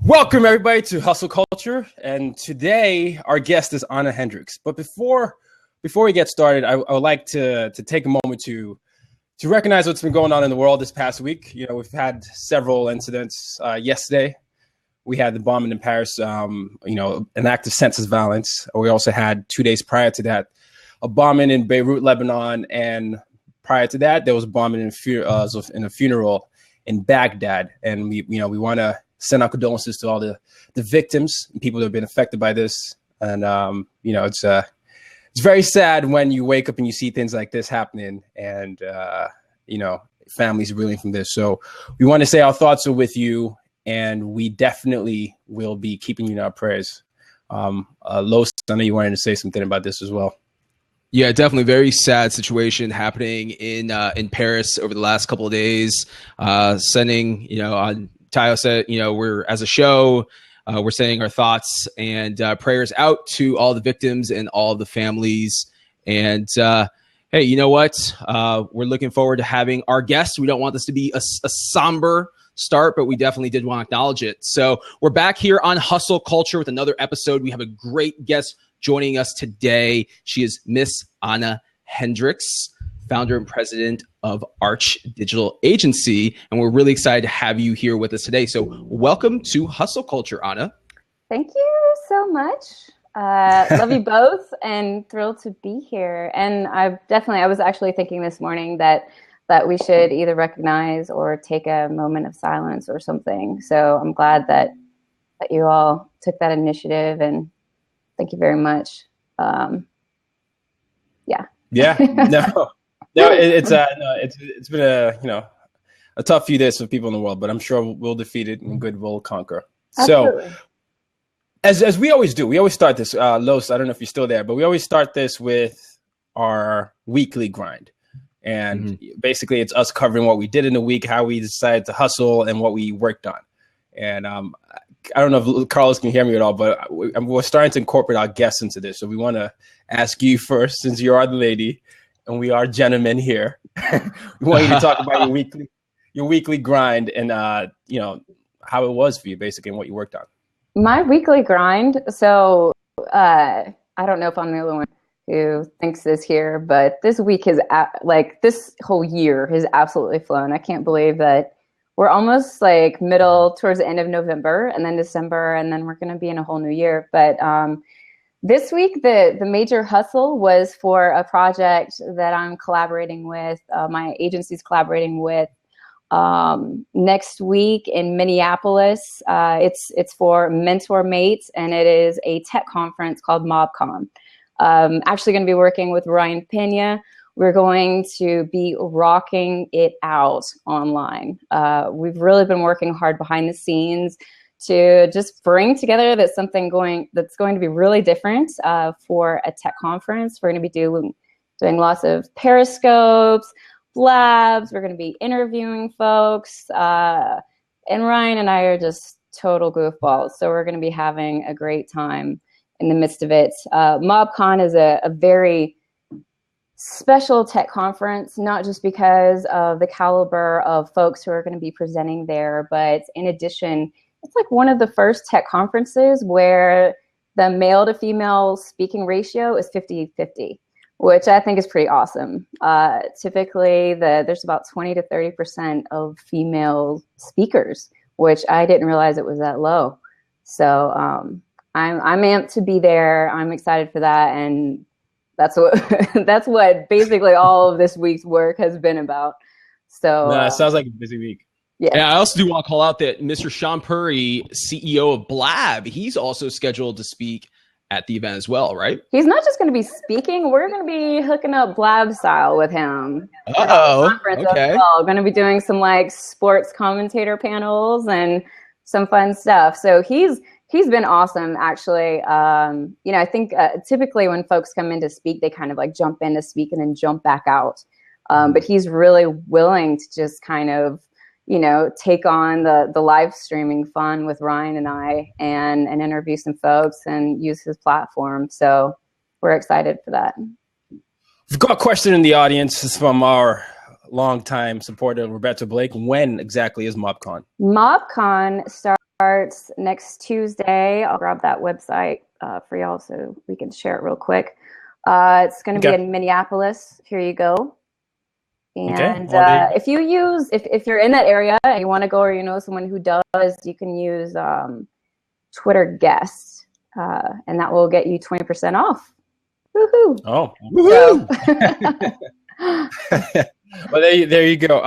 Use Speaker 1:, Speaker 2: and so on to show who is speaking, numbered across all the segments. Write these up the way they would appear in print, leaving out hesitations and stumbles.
Speaker 1: Welcome everybody to Hustle Culture, and today our guest is Ahna Hendrix. But before we get started, I would like to take a moment to recognize what's been going on in the world this past week. You know, we've had several incidents. Yesterday, we had the bombing in Paris. An act of senseless violence. We also had 2 days prior to that a bombing in Beirut, Lebanon, and prior to that there was a bombing in a funeral in Baghdad. And we want to send our condolences to all the victims and people that have been affected by this. And, it's very sad when you wake up and you see things like this happening and, families reeling from this. So we want to say our thoughts are with you, and we definitely will be keeping you in our prayers. Los, I know you wanted to say something about this as well.
Speaker 2: Yeah, definitely very sad situation happening in Paris over the last couple of days. Tayo said, we're as a show, we're sending our thoughts and prayers out to all the victims and all the families. And hey, you know what? We're looking forward to having our guests. We don't want this to be a somber start, but we definitely did want to acknowledge it. So we're back here on Hustle Culture with another episode. We have a great guest joining us today. She is Miss Ahna Hendrix, founder and president of Arch Digital Agency. And we're really excited to have you here with us today. So welcome to Hustle Culture, Ahna.
Speaker 3: Thank you so much. Love you both and thrilled to be here. And I was actually thinking this morning that we should either recognize or take a moment of silence or something. So I'm glad that you all took that initiative, and thank you very much.
Speaker 1: It's been a tough few days for people in the world, but I'm sure we'll defeat it and good will conquer.
Speaker 3: Absolutely.
Speaker 1: So as we always do, we always start this, Los, I don't know if you're still there, but we always start this with our weekly grind. And basically it's us covering what we did in the week, how we decided to hustle, and what we worked on. And I don't know if Carlos can hear me at all, but we're starting to incorporate our guests into this. So we want to ask you first, since you are the lady and we are gentlemen here. We want you to talk about your weekly grind and how it was for you, basically, and what you worked on.
Speaker 3: My weekly grind. So I don't know if I'm the only one who thinks this here, but this week this whole year has absolutely flown. I can't believe that we're almost towards the end of November, and then December, and then we're going to be in a whole new year. But this week, the major hustle was for a project that I'm collaborating with, my agency's collaborating with next week in Minneapolis. It's for Mentor Mates, and it is a tech conference called MobCon. Actually going to be working with Ryan Pena. We're going to be rocking it out online. We've really been working hard behind the scenes to just bring together that's going to be really different for a tech conference. We're going to be doing lots of periscopes, blabs. We're going to be interviewing folks. And Ryan and I are just total goofballs. So we're going to be having a great time in the midst of it. MobCon is a very special tech conference, not just because of the caliber of folks who are going to be presenting there, but in addition, it's one of the first tech conferences where the male to female speaking ratio is 50-50, which I think is pretty awesome. Typically, there's about 20 to 30% of female speakers, which I didn't realize it was that low. So I'm amped to be there. I'm excited for that, and that's what basically all of this week's work has been about. So
Speaker 1: it sounds like a busy week.
Speaker 2: Yeah, I also do want to call out that Mr. Sean Purry, CEO of Blab, he's also scheduled to speak at the event as well, right?
Speaker 3: He's not just going to be speaking. We're going to be hooking up Blab style with him.
Speaker 2: Okay.
Speaker 3: Well. Going to be doing some sports commentator panels and some fun stuff. So he's been awesome, actually. I think typically when folks come in to speak, they kind of jump in to speak and then jump back out. But he's really willing to just kind of take on the live streaming fun with Ryan and I and interview some folks and use his platform. So we're excited for that.
Speaker 1: We've got a question in the audience. It's from our longtime supporter, Roberta Blake. When exactly is MobCon?
Speaker 3: MobCon starts starts next Tuesday. I'll grab that website for y'all so we can share it real quick. It's going to be in Minneapolis. Here you go. And if you're in that area and you want to go, or you know someone who does, you can use Twitter guest, and that will get you 20% off. Woohoo!
Speaker 1: Oh, woohoo! Well, there you go.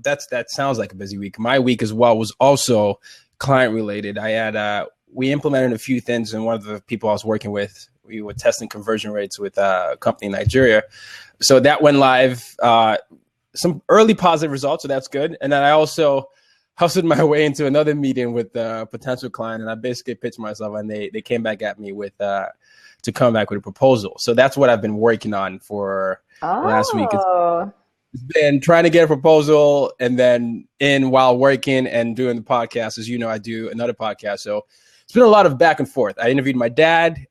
Speaker 1: That sounds like a busy week. My week as well was also client related. I had we implemented a few things, and one of the people I was working with, we were testing conversion rates with a company in Nigeria. So that went live. Some early positive results, so that's good. And then I also hustled my way into another meeting with a potential client, and I basically pitched myself, and they came back at me with to come back with a proposal. So that's what I've been working on for last week. It's been trying to get a proposal, and then while working and doing the podcast, as you know, I do another podcast. So it's been a lot of back and forth. I interviewed my dad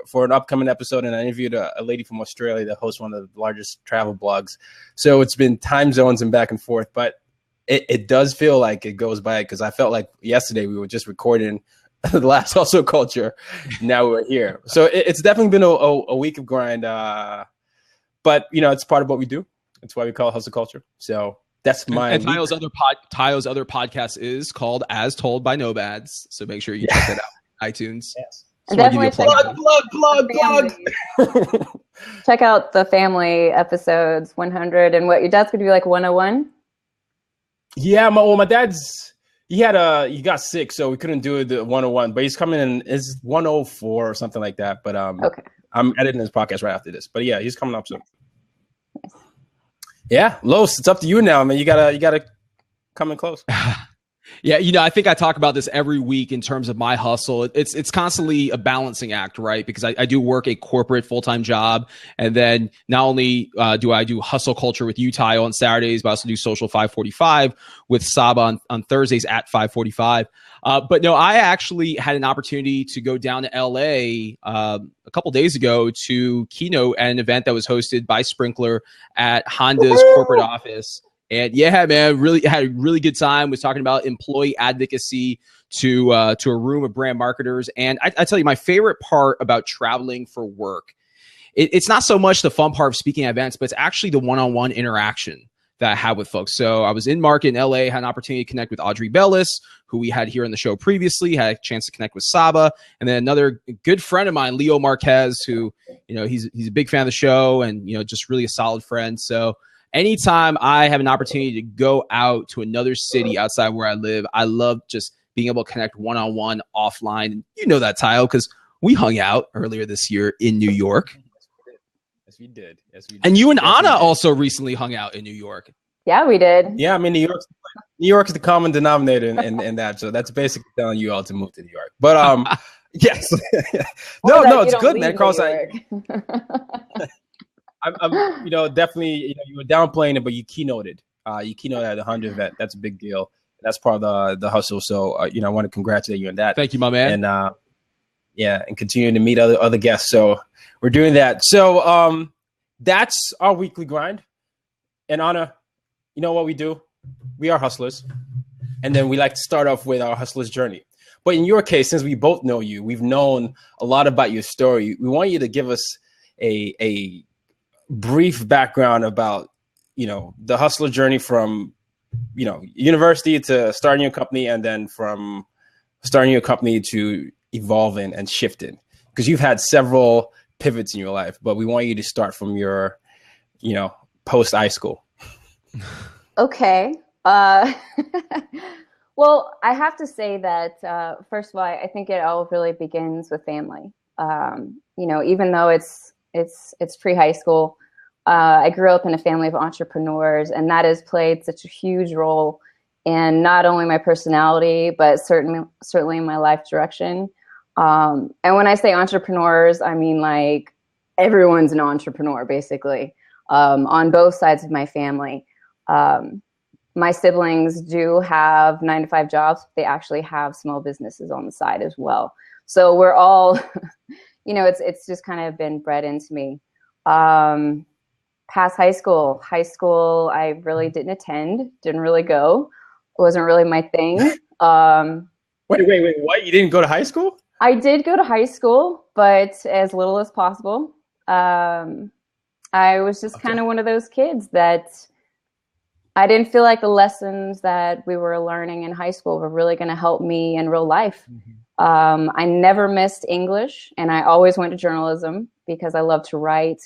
Speaker 1: for an upcoming episode, and I interviewed a lady from Australia that hosts one of the largest travel blogs. So it's been time zones and back and forth, but it does feel like it goes by, because I felt like yesterday we were just recording the last Hustle Culture. Now we're here. So it's definitely been a week of grind, but it's part of what we do. That's why we call it Hustle Culture. So that's my
Speaker 2: and Tayo's other podcast is called As Told by Nomads. So make sure you check that out. iTunes.
Speaker 1: Yes.
Speaker 3: And definitely
Speaker 1: plug.
Speaker 3: Check out the family episodes 100 and what your dad's going to be like 101.
Speaker 1: Yeah, my dad's he got sick, so we couldn't do the 101. But he's coming in is 104 or something like that. But
Speaker 3: okay.
Speaker 1: I'm editing his podcast right after this. But yeah, he's coming up soon. Nice. Yeah, Los, it's up to you now, man. You gotta come in close.
Speaker 2: Yeah, I think I talk about this every week in terms of my hustle. It's constantly a balancing act, right? Because I do work a corporate full-time job, and then not only do I do Hustle Culture with you, Tayo, on Saturdays, but I also do Social 545 with Saba on Thursdays at 545. But no, I actually had an opportunity to go down to LA a couple days ago to keynote at an event that was hosted by Sprinkler at Honda's corporate office. And yeah, man, really had a really good time. Was talking about employee advocacy to a room of brand marketers. And I tell you, my favorite part about traveling for work, it's not so much the fun part of speaking at events, but it's actually the one-on-one interaction that I have with folks. So I was in market in LA, had an opportunity to connect with Audrey Bellis, who we had here on the show previously, had a chance to connect with Saba, and then another good friend of mine, Leo Marquez, who, he's a big fan of the show and, just really a solid friend. So anytime I have an opportunity to go out to another city outside where I live, I love just being able to connect one-on-one offline. And you know that, Tayo, because we hung out earlier this year in New York.
Speaker 1: Yes, we did.
Speaker 2: And you and Ahna also recently hung out in New York.
Speaker 3: Yeah, we did.
Speaker 1: Yeah, I mean, New York is the common denominator in that. So that's basically telling you all to move to New York. But yes. no, it's good, man. Carlos, I'm definitely, you were downplaying it, but you keynoted. You keynoted at the 100 event. That's a big deal. That's part of the hustle. So, I want to congratulate you on that.
Speaker 2: Thank you, my man.
Speaker 1: And and continuing to meet other guests. So we're doing that. So that's our weekly grind. And Ahna, you know what we do? We are hustlers. And then we like to start off with our hustler's journey. But in your case, since we both know you, we've known a lot about your story. We want you to give us a brief background about, the hustler journey from, university to starting your company, and then from starting your company to evolving and shifting, because you've had several pivots in your life, but we want you to start from your, post high school.
Speaker 3: Okay. Well, I have to say that, first of all, I think it all really begins with family. Even though it's pre-high school, I grew up in a family of entrepreneurs, and that has played such a huge role in not only my personality, but certainly in my life direction. And when I say entrepreneurs, I mean like everyone's an entrepreneur, basically, on both sides of my family. My siblings do have 9-to-5 jobs. They actually have small businesses on the side as well. So we're all, it's just kind of been bred into me. Past high school, I really didn't attend, didn't really go. wasn't really my thing.
Speaker 1: Wait, what? You didn't go to high school?
Speaker 3: I did go to high school, but as little as possible. I was just kind of one of those kids that I didn't feel like the lessons that we were learning in high school were really going to help me in real life. I never missed English, and I always went to journalism because I love to write.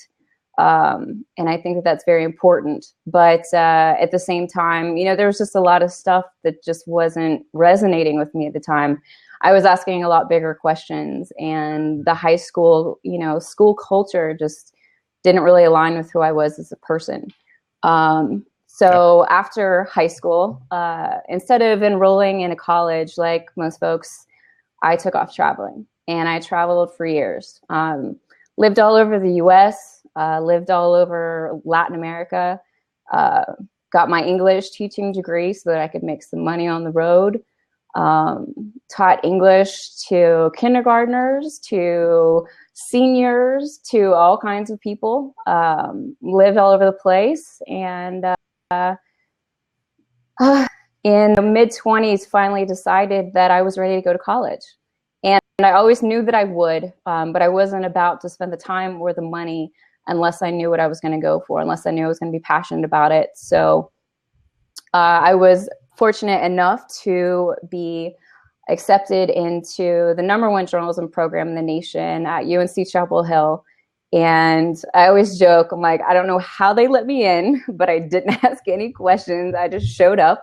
Speaker 3: And I think that that's very important. But at the same time, you know, there was just a lot of stuff that just wasn't resonating with me at the time. I was asking a lot bigger questions, and the high school, you know, school culture just didn't really align with who I was as a person. So after high school, instead of enrolling in a college like most folks, I took off traveling, and I traveled for years. Lived all over the US, lived all over Latin America, got my English teaching degree so that I could make some money on the road. Taught English to kindergartners, to seniors, to all kinds of people. Lived all over the place, and in the mid-20s finally decided that I was ready to go to college. And I always knew that I would, but I wasn't about to spend the time or the money unless I knew what I was going to go for, unless I knew I was going to be passionate about it. So I was fortunate enough to be accepted into the #1 journalism program in the nation at UNC Chapel Hill. And I always joke, I'm like, I don't know how they let me in, but I didn't ask any questions. I just showed up.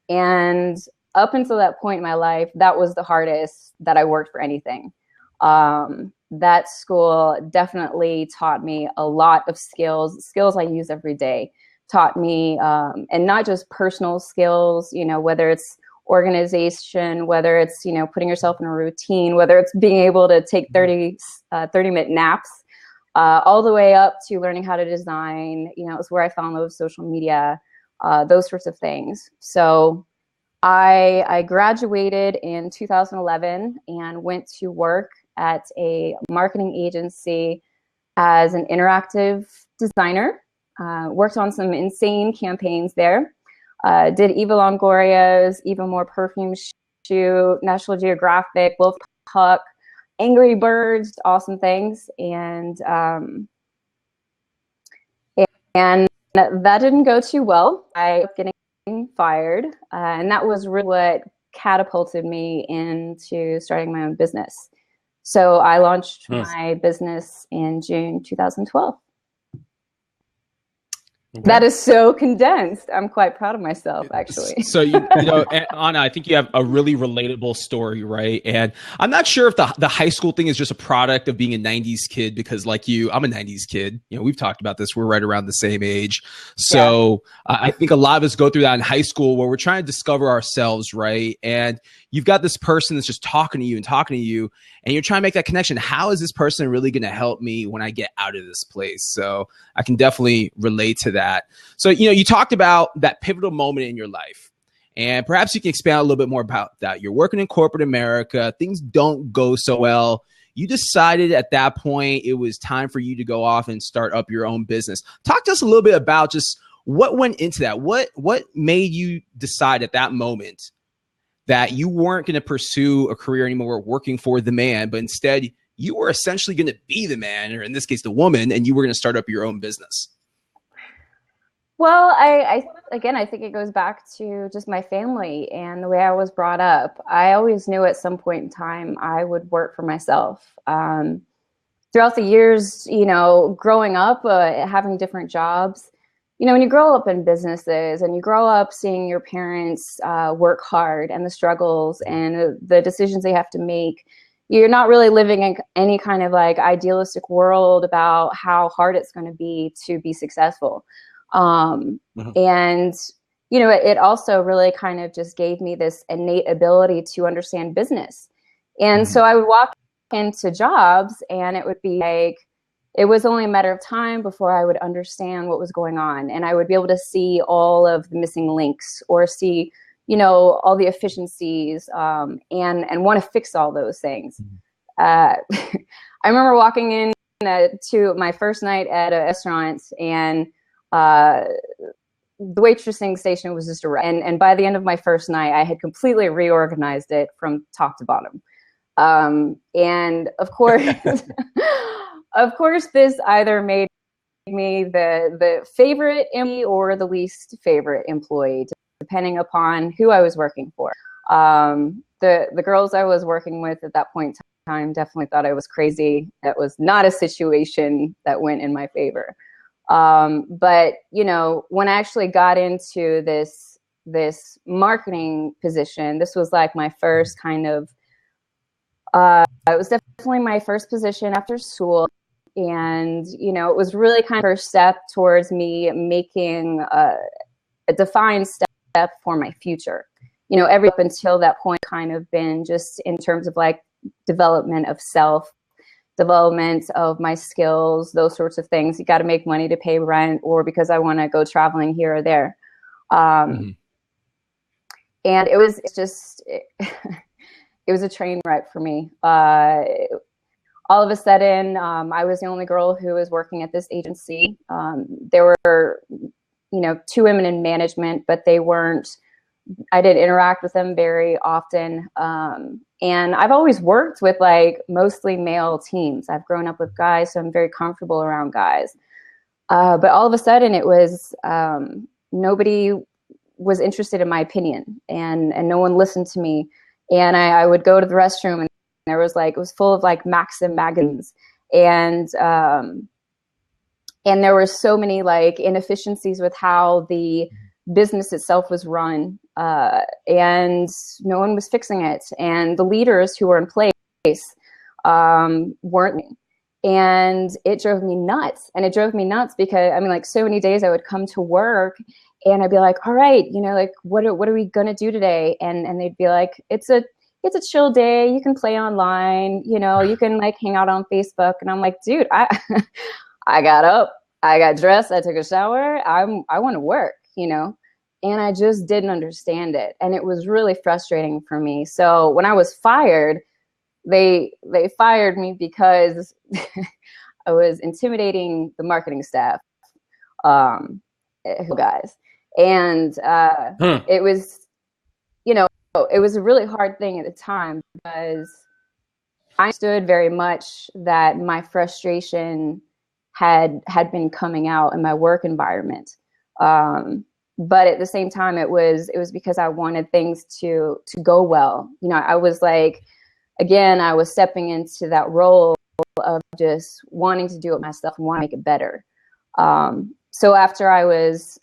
Speaker 3: And up until that point in my life, that was the hardest that I worked for anything. That school definitely taught me a lot of skills I use every day. Taught me, and not just personal skills, you know, whether it's organization, whether it's, you know, putting yourself in a routine, whether it's being able to take 30-minute naps, all the way up to learning how to design. You know, it was where I fell in love with social media, those sorts of things. So I graduated in 2011 and went to work at a marketing agency as an interactive designer. Worked on some insane campaigns there. Did Eva Longoria's Even More Perfume shoot, National Geographic, Wolf Puck, Angry Birds, awesome things. And that didn't go too well. I was getting fired. And that was really what catapulted me into starting my own business. So I launched my business in June 2012. Okay. That is so condensed. I'm quite proud of myself, actually.
Speaker 2: So, you know, Ahna, I think you have a really relatable story, right? And I'm not sure if the high school thing is just a product of being a 90s kid, because like you, I'm a 90s kid. You know, we've talked about this. We're right around the same age. So I think a lot of us go through that in high school where we're trying to discover ourselves, right? And you've got this person that's just talking to you, and you're trying to make that connection. How is this person really going to help me when I get out of this place? So I can definitely relate to that. So, you know, you talked about that pivotal moment in your life, and perhaps you can expand a little bit more about that. You're working in corporate America. Things don't go so well. You decided at that point it was time for you to go off and start up your own business. Talk to us a little bit about just what went into that. What made you decide at that moment that you weren't going to pursue a career anymore working for the man, but instead you were essentially going to be the man, or in this case, the woman, and you were going to start up your own business?
Speaker 3: Well, I think it goes back to just my family and the way I was brought up. I always knew at some point in time I would work for myself. Throughout the years, you know, growing up, having different jobs, you know, when you grow up in businesses and you grow up seeing your parents work hard and the struggles and the decisions they have to make, you're not really living in any kind of like idealistic world about how hard it's going to be successful. And, you know, it also really kind of just gave me this innate ability to understand business. And so I would walk into jobs and it would be like, it was only a matter of time before I would understand what was going on. And I would be able to see all of the missing links or see, you know, all the efficiencies, and want to fix all those things. I remember walking in to my first night at a restaurant, and the waitressing station was just a wreck. And by the end of my first night, I had completely reorganized it from top to bottom. And of course, of course, this either made me the favorite employee or the least favorite employee, depending upon who I was working for. The girls I was working with at that point in time definitely thought I was crazy. That was not a situation that went in my favor. But you know, when I actually got into this marketing position, this was like my first kind of, it was definitely my first position after school. And, you know, it was really kind of first step towards me making a defined step for my future. You know, every up until that point kind of been just in terms of like development of self, development of my skills, those sorts of things. You got to make money to pay rent, or because I want to go traveling here or there. And it was just, it was a train wreck for me. All of a sudden, I was the only girl who was working at this agency. There were, you know, 2 women in management, but they weren't, I didn't interact with them very often. And I've always worked with like mostly male teams. I've grown up with guys, so I'm very comfortable around guys. But all of a sudden it was, nobody was interested in my opinion, and no one listened to me. And I would go to the restroom, and there was like, it was full of like Maxim magazines, and there were so many like inefficiencies with how the business itself was run, and no one was fixing it, and the leaders who were in place weren't. And it drove me nuts. And it drove me nuts because, I mean, like, so many days I would come to work and I'd be like, all right, you know, like, what are we gonna do today? And they'd be like, it's a chill day. You can play online, you know, you can like hang out on Facebook. And I'm like, dude, I got up, I got dressed, I took a shower. I want to work, you know, and I just didn't understand it. And it was really frustrating for me. So when I was fired, they fired me because I was intimidating the marketing staff, guys. And it was, you know, it was a really hard thing at the time because I understood very much that my frustration had been coming out in my work environment. But at the same time, it was because I wanted things to go well. You know, I was like, again, I was stepping into that role of just wanting to do it myself and want to make it better. So after I was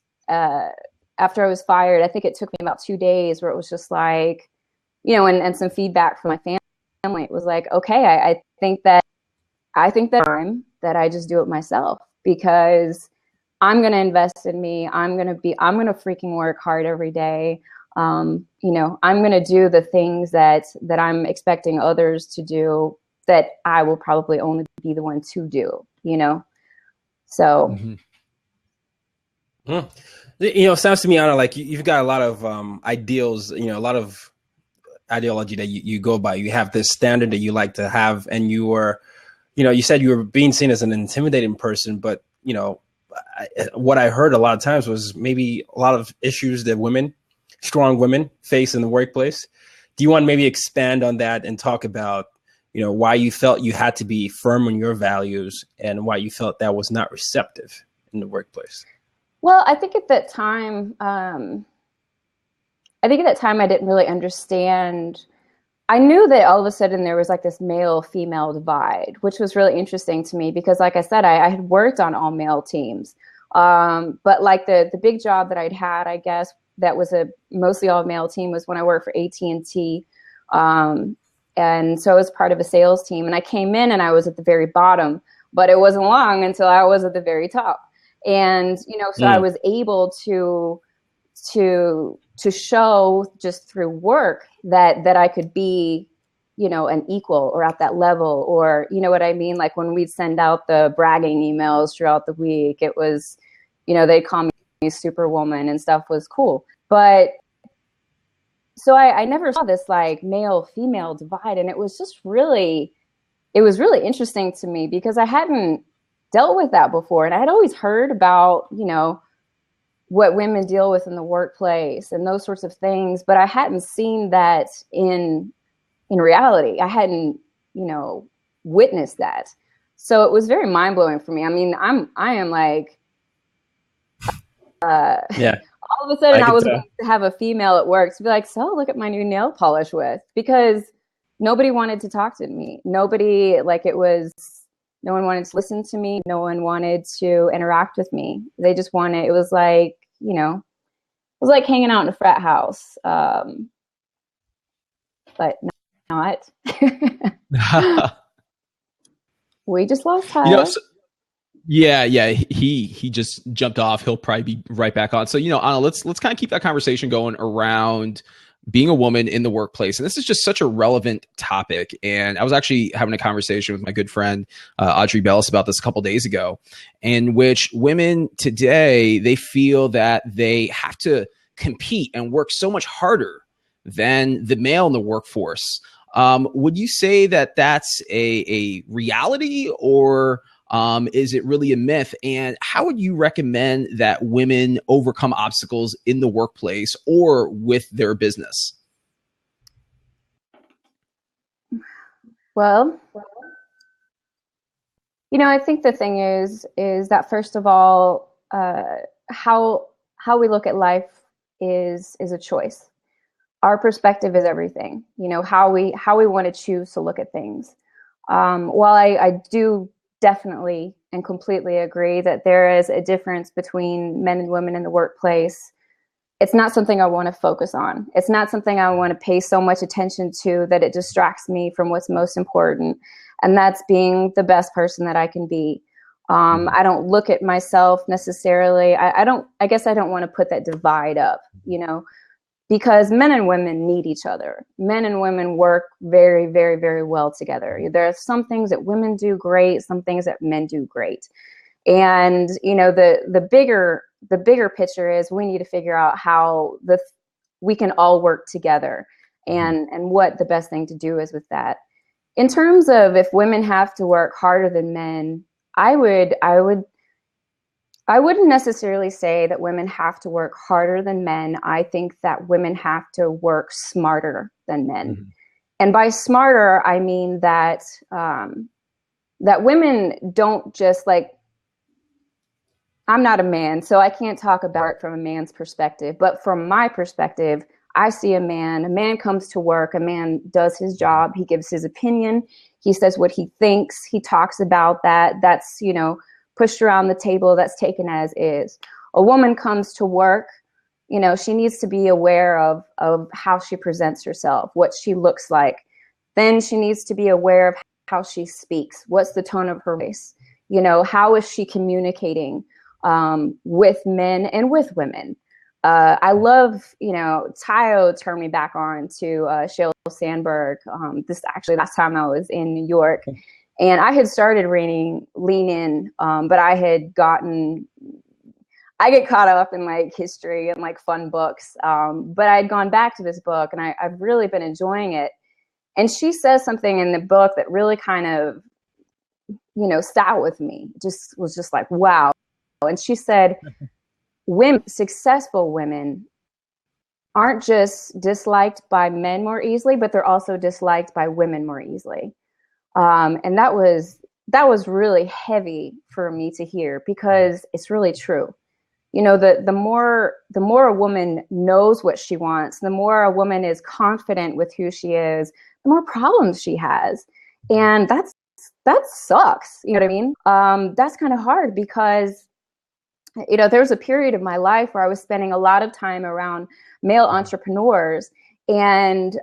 Speaker 3: fired, I think it took me about 2 days where it was just like, you know, and some feedback from my family. It was like, okay, I think that time that I just do it myself, because I'm going to invest in me. I'm going to freaking work hard every day. You know, I'm going to do the things that I'm expecting others to do that I will probably only be the one to do, you know? So.
Speaker 1: You know, it sounds to me, Ahna, like you've got a lot of ideals, you know, a lot of ideology that you go by. You have this standard that you like to have, and you were, you know, you said you were being seen as an intimidating person, but, you know, what I heard a lot of times was maybe a lot of issues that strong women face in the workplace. Do you want to maybe expand on that and talk about, you know, why you felt you had to be firm on your values and why you felt that was not receptive in the workplace?
Speaker 3: Well, I think at that time, I didn't really understand. I knew that all of a sudden there was like this male-female divide, which was really interesting to me because, like I said, I had worked on all male teams. But like the big job that I'd had, I guess, that was a mostly all male team was when I worked for AT&T. And so I was part of a sales team, and I came in and I was at the very bottom, but it wasn't long until I was at the very top. And, you know, so I was able to show just through work that I could be, you know, an equal or at that level, or, you know what I mean? Like when we'd send out the bragging emails throughout the week, it was, you know, they'd call me Superwoman and stuff was cool. But so I never saw this like male female divide. And it was really interesting to me because I hadn't dealt with that before. And I had always heard about, you know, what women deal with in the workplace and those sorts of things. But I hadn't seen that in reality. I hadn't, witnessed that. So it was very mind blowing for me. I mean, I am like,
Speaker 1: yeah.
Speaker 3: All of a sudden I was going to have a female at work to be like, so look at my new nail polish with, because nobody wanted to talk to me. No one wanted to listen to me. No one wanted to interact with me. They just wanted, it was like, it was like hanging out in a frat house. But not. We just lost Tyler.
Speaker 2: Yeah. He just jumped off. He'll probably be right back on. So, Ahna, let's kind of keep that conversation going around being a woman in the workplace. And this is just such a relevant topic. And I was actually having a conversation with my good friend, Audrey Bellis, about this a couple days ago, in which women today, they feel that they have to compete and work so much harder than the male in the workforce. Would you say that that's a reality, or is it really a myth? And how would you recommend that women overcome obstacles in the workplace or with their business?
Speaker 3: Well, I think the thing is that, first of all, how we look at life is a choice. Our perspective is everything. How we want to choose to look at things. While I do definitely and completely agree that there is a difference between men and women in the workplace, it's not something I want to focus on. It's not something I want to pay so much attention to that it distracts me from what's most important, and that's being the best person that I can be. I don't look at myself necessarily. I guess I don't want to put that divide up, because men and women need each other. Men and women work very, very, very well together. There are some things that women do great, some things that men do great. And, the bigger picture is we need to figure out how we can all work together and what the best thing to do is with that. In terms of if women have to work harder than men, I wouldn't necessarily say that women have to work harder than men. I think that women have to work smarter than men. Mm-hmm. And by smarter, I mean that that women don't just I'm not a man, so I can't talk about it from a man's perspective. But from my perspective, I see a man comes to work, a man does his job, he gives his opinion, he says what he thinks, he talks about that. That's, pushed around the table, that's taken as is. A woman comes to work, she needs to be aware of how she presents herself, what she looks like. Then she needs to be aware of how she speaks. What's the tone of her voice? How is she communicating with men and with women? I love, Tayo turned me back on to Sheryl Sandberg. This actually last time I was in New York. And I had started reading Lean In, but I get caught up in history and fun books. But I had gone back to this book and I've really been enjoying it. And she says something in the book that really kind of, sat with me, was just like, wow. And she said, successful women aren't just disliked by men more easily, but they're also disliked by women more easily. And that was really heavy for me to hear, because it's really true. The more a woman knows what she wants, the more a woman is confident with who she is, the more problems she has. And that sucks. You know what I mean? That's kind of hard because, there was a period of my life where I was spending a lot of time around male entrepreneurs, and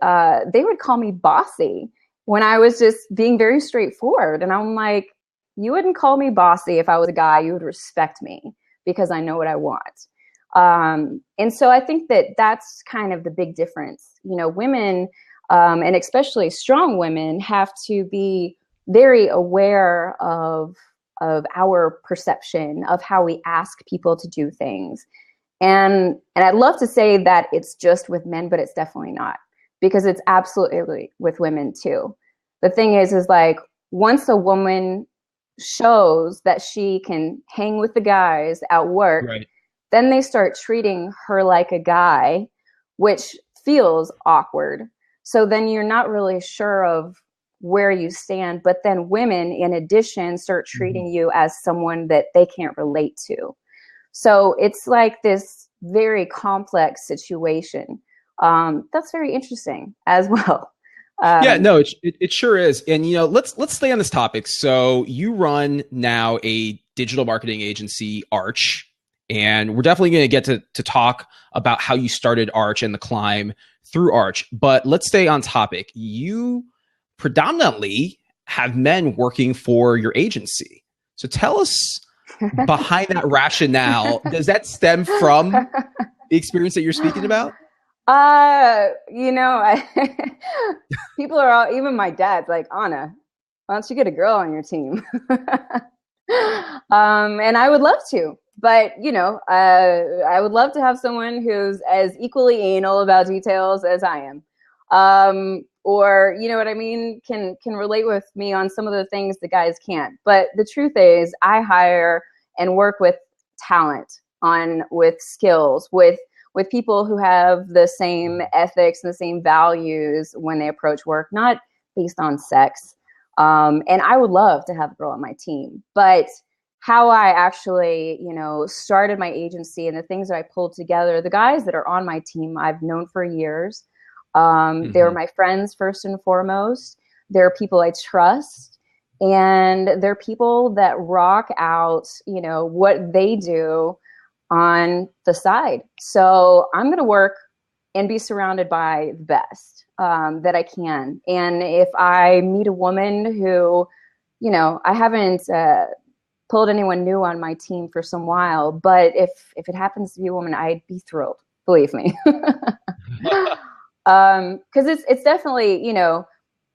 Speaker 3: they would call me bossy when I was just being very straightforward. And I'm like, you wouldn't call me bossy if I was a guy. You would respect me because I know what I want. And so I think that that's kind of the big difference. Women, and especially strong women, have to be very aware of our perception of how we ask people to do things. And I'd love to say that it's just with men, but it's definitely not, because it's absolutely with women too. The thing is once a woman shows that she can hang with the guys at work, right, then they start treating her like a guy, which feels awkward. So then you're not really sure of where you stand. But then women, in addition, start treating you as someone that they can't relate to. So it's like this very complex situation. That's very interesting as well.
Speaker 2: Yeah, no, it sure is. And, you know, let's stay on this topic. So you run now a digital marketing agency, Arch, and we're definitely going to get to talk about how you started Arch and the climb through Arch. But let's stay on topic. You predominantly have men working for your agency. So tell us behind that rationale. Does that stem from the experience that you're speaking about?
Speaker 3: You know, people are all, even my dad's like, Ahna, why don't you get a girl on your team? And I would love to, but you know, I would love to have someone who's as equally anal about details as I am. Or, you know what I mean, can relate with me on some of the things the guys can't. But the truth is, I hire and work with talent, with skills, with people who have the same ethics and the same values when they approach work, not based on sex. And I would love to have a girl on my team, but how I actually, you know, started my agency and the things that I pulled together, the guys that are on my team, I've known for years. They're my friends first and foremost. They're people I trust, and they're people that rock out, you know, what they do on the side. So I'm going to work and be surrounded by the best that I can. And if I meet a woman who, you know, I haven't pulled anyone new on my team for some while, but if it happens to be a woman, I'd be thrilled. Believe me. Because it's definitely, you know,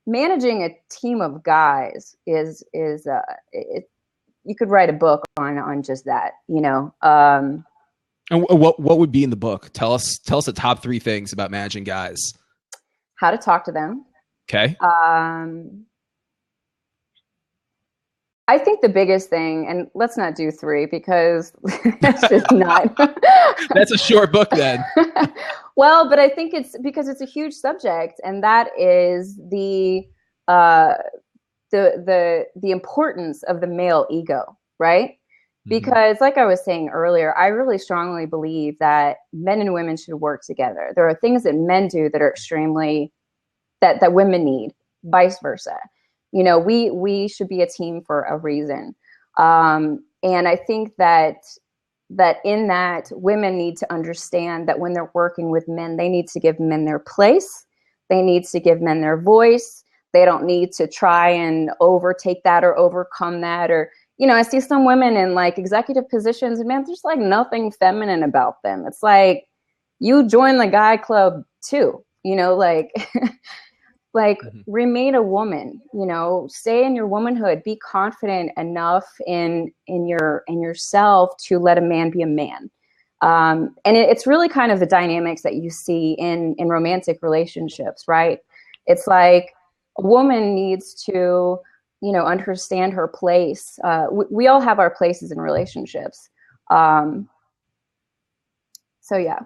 Speaker 3: managing a team of guys is you could write a book on just that, you know.
Speaker 2: And what would be in the book? Tell us the top 3 things about managing guys.
Speaker 3: How to talk to them.
Speaker 2: Okay.
Speaker 3: I think the biggest thing, and let's not do 3 because that's just not.
Speaker 2: That's a short book then.
Speaker 3: Well, but I think it's because it's a huge subject, and that is the importance of the male ego, right? Because like I was saying earlier, I really strongly believe that men and women should work together. There are things that men do that are extremely, that women need, vice versa. You know, we should be a team for a reason. And I think that in that, women need to understand that when they're working with men, they need to give men their place. They need to give men their voice. They don't need to try and overtake that or overcome that. Or, you know, I see some women in like executive positions, and man, there's like nothing feminine about them. It's like, you join the guy club too, you know, like, remain a woman, you know, stay in your womanhood, be confident enough in yourself to let a man be a man. And it's really kind of the dynamics that you see in romantic relationships, right? It's like a woman needs to, you know, understand her place. We all have our places in relationships. So yeah.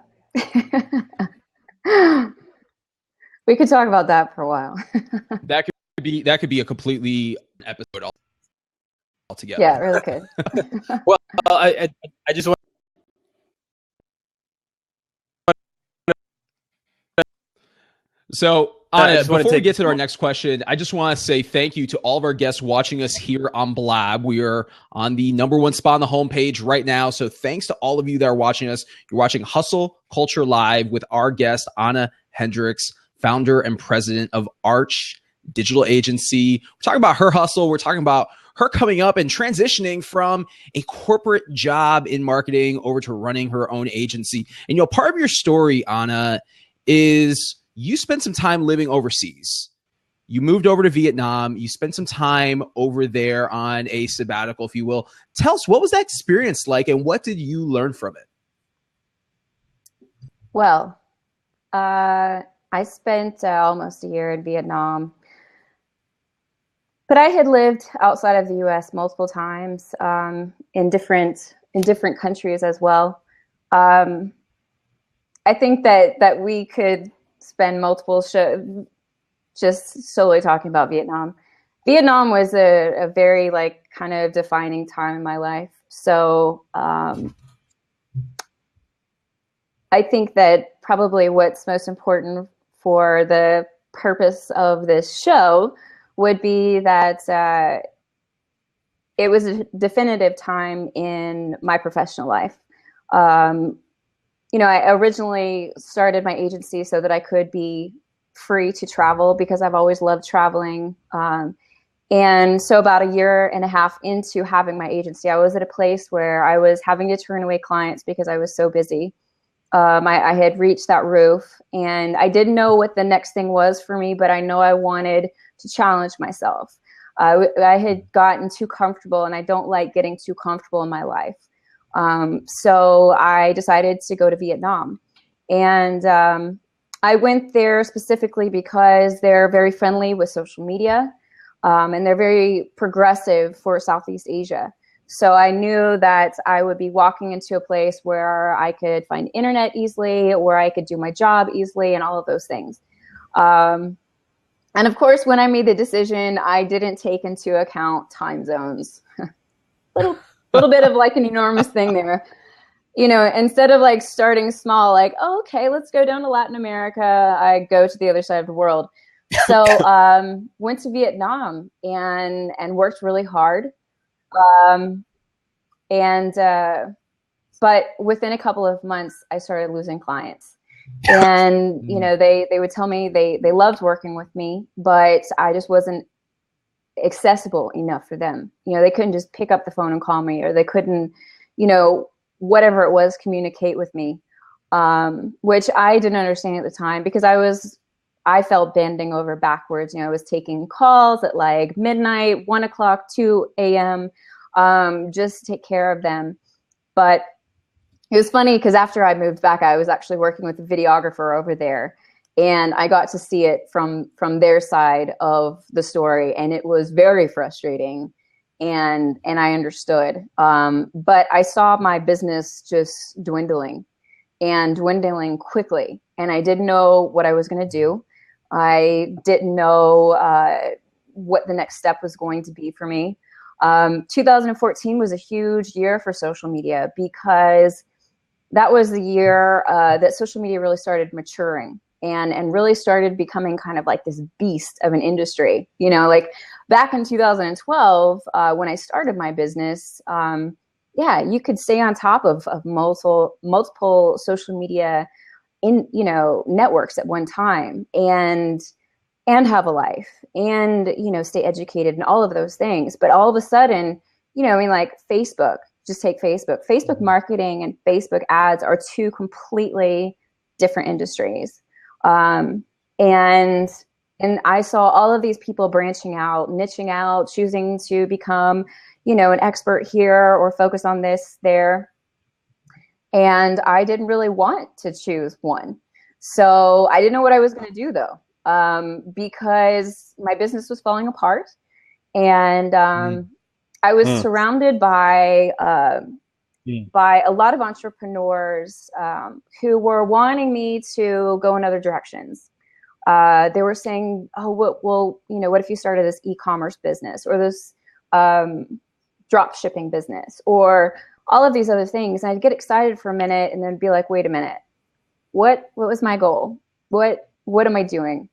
Speaker 3: We could talk about that for a while.
Speaker 2: That could be a completely episode altogether.
Speaker 3: Yeah, really could.
Speaker 1: Well, I just want.
Speaker 2: So, Ahna, before we get to our next question, I just want to say thank you to all of our guests watching us here on Blab. We are on the #1 spot on the homepage right now. So thanks to all of you that are watching us. You're watching Hustle Culture Live with our guest, Ahna Hendrix, founder and president of Arch Digital Agency. We're talking about her hustle. We're talking about her coming up and transitioning from a corporate job in marketing over to running her own agency. And, you know, part of your story, Ahna, is you spent some time living overseas. You moved over to Vietnam. You spent some time over there on a sabbatical, if you will. Tell us, what was that experience like, and what did you learn from it?
Speaker 3: Well, I spent almost a year in Vietnam, but I had lived outside of the U.S. multiple times in different countries as well. I think that we could spend multiple shows just solely talking about Vietnam. Vietnam was a very like kind of defining time in my life. So I think that probably what's most important for the purpose of this show would be that it was a definitive time in my professional life. I originally started my agency so that I could be free to travel because I've always loved traveling. And so about a year and a half into having my agency, I was at a place where I was having to turn away clients because I was so busy. I had reached that roof, and I didn't know what the next thing was for me, but I know I wanted to challenge myself. I had gotten too comfortable, and I don't like getting too comfortable in my life. So I decided to go to Vietnam. And I went there specifically because they're very friendly with social media, and they're very progressive for Southeast Asia. So I knew that I would be walking into a place where I could find internet easily, where I could do my job easily, and all of those things. And of course, when I made the decision, I didn't take into account time zones. little bit of like an enormous thing there. Instead of like starting small, like, oh, okay, let's go down to Latin America, I go to the other side of the world. So went to Vietnam and worked really hard. But within a couple of months, I started losing clients. And, they would tell me they loved working with me, but I just wasn't accessible enough for them. They couldn't just pick up the phone and call me, or they couldn't, whatever it was, communicate with me, which I didn't understand at the time because I felt bending over backwards. I was taking calls at like midnight, 1 o'clock, 2 a.m., just to take care of them. But it was funny because after I moved back, I was actually working with a videographer over there, and I got to see it from their side of the story, and it was very frustrating, and I understood. But I saw my business just dwindling quickly, and I didn't know what I was going to do. I didn't know what the next step was going to be for me. 2014 was a huge year for social media because that was the year that social media really started maturing and really started becoming kind of like this beast of an industry. Like back in 2012, when I started my business, you could stay on top of multiple social media networks at one time and have a life and, stay educated and all of those things. But all of a sudden, like Facebook, just take Facebook marketing and Facebook ads are two completely different industries. And I saw all of these people branching out, niching out, choosing to become, an expert here or focus on this there. And I didn't really want to choose one. So I didn't know what I was going to do though. Because my business was falling apart, and I was surrounded by a lot of entrepreneurs who were wanting me to go in other directions. They were saying, "Oh, what if you started this e-commerce business or this drop shipping business or all of these other things?" And I'd get excited for a minute and then be like, "Wait a minute, what was my goal? What am I doing?"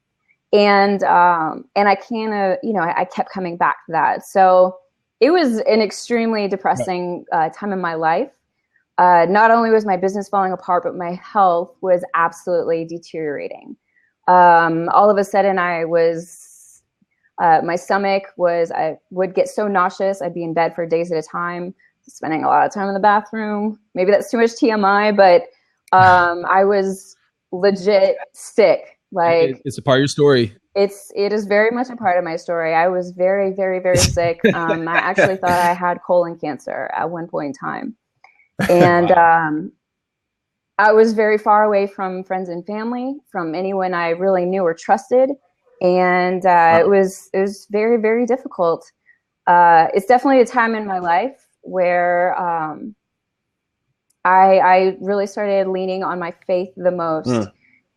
Speaker 3: And I kind of, I kept coming back to that. So it was an extremely depressing time in my life. Not only was my business falling apart, but my health was absolutely deteriorating. All of a sudden my stomach I would get so nauseous. I'd be in bed for days at a time, spending a lot of time in the bathroom. Maybe that's too much TMI, but I was legit sick. Like
Speaker 2: it's a part of your story.
Speaker 3: It is very much a part of my story. I was very, very, very sick. I actually thought I had colon cancer at one point in time. And I was very far away from friends and family, from anyone I really knew or trusted. And it was very, very difficult. It's definitely a time in my life where I really started leaning on my faith the most.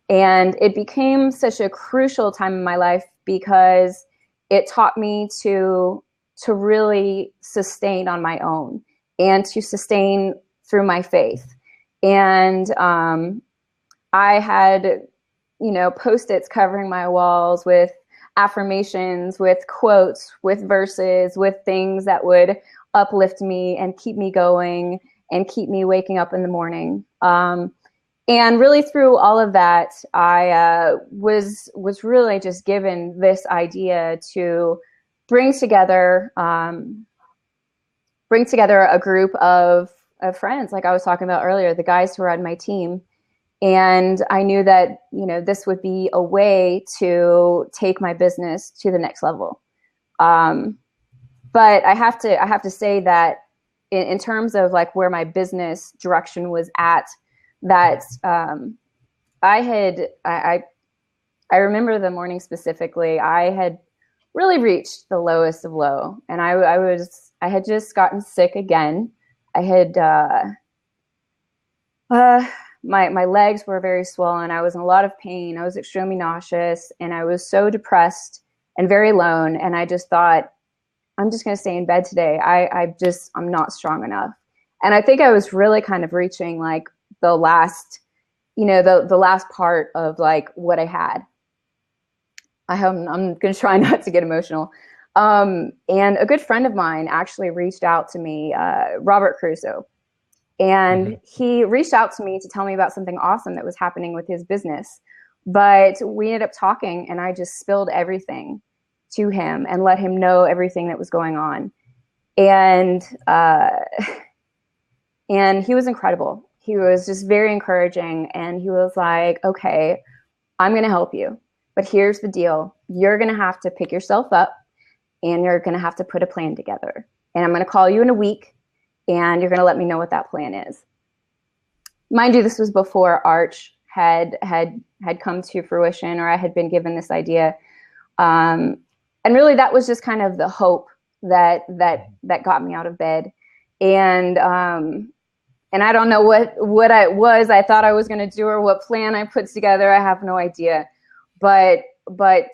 Speaker 3: And it became such a crucial time in my life because it taught me to really sustain on my own and to sustain through my faith. And I had, Post-its covering my walls with affirmations, with quotes, with verses, with things that would uplift me and keep me going and keep me waking up in the morning. And really through all of that, I was really just given this idea to bring together a group of friends, like I was talking about earlier, the guys who were on my team. And I knew that, this would be a way to take my business to the next level. But I have to say that in terms of like where my business direction was at, that I remember the morning specifically, I had really reached the lowest of low, and I had just gotten sick again. I had my legs were very swollen. I was in a lot of pain. I was extremely nauseous, and I was so depressed and very alone. And I just thought, I'm just going to stay in bed today. I'm not strong enough. And I think I was really kind of reaching like the last, the last part of like what I had. I'm going to try not to get emotional. And a good friend of mine actually reached out to me, Robert Crusoe. And he reached out to me to tell me about something awesome that was happening with his business. But we ended up talking, and I just spilled everything to him and let him know everything that was going on. And he was incredible. He was just very encouraging. And he was like, okay, I'm going to help you. But here's the deal. You're going to have to pick yourself up, and you're going to have to put a plan together. And I'm going to call you in a week, and you're going to let me know what that plan is. Mind you, this was before Arch had come to fruition, or I had been given this idea. And really that was just kind of the hope that got me out of bed. And I don't know what I thought I was going to do or what plan I put together. I have no idea. But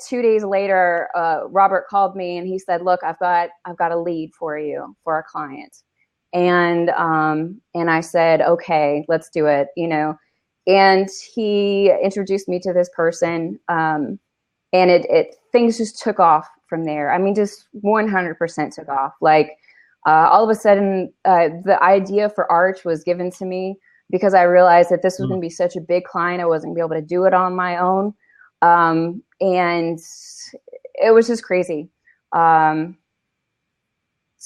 Speaker 3: 2 days later, Robert called me and he said, look, I've got a lead for you for a client. And I said, okay, let's do it, and he introduced me to this person. And things just took off from there. I mean, just 100% took off. Like, all of a sudden, the idea for Arch was given to me because I realized that this was going to be such a big client. I wasn't going to be able to do it on my own. And it was just crazy. So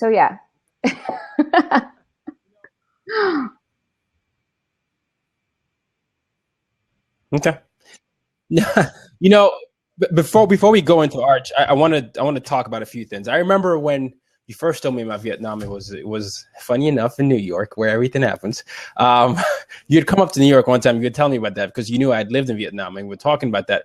Speaker 3: yeah.
Speaker 1: Okay. Before we go into Arch, I want to talk about a few things. I remember when you first told me about Vietnam. It was funny enough in New York, where everything happens. You'd come up to New York one time. You'd tell me about that because you knew I'd lived in Vietnam, and we're talking about that.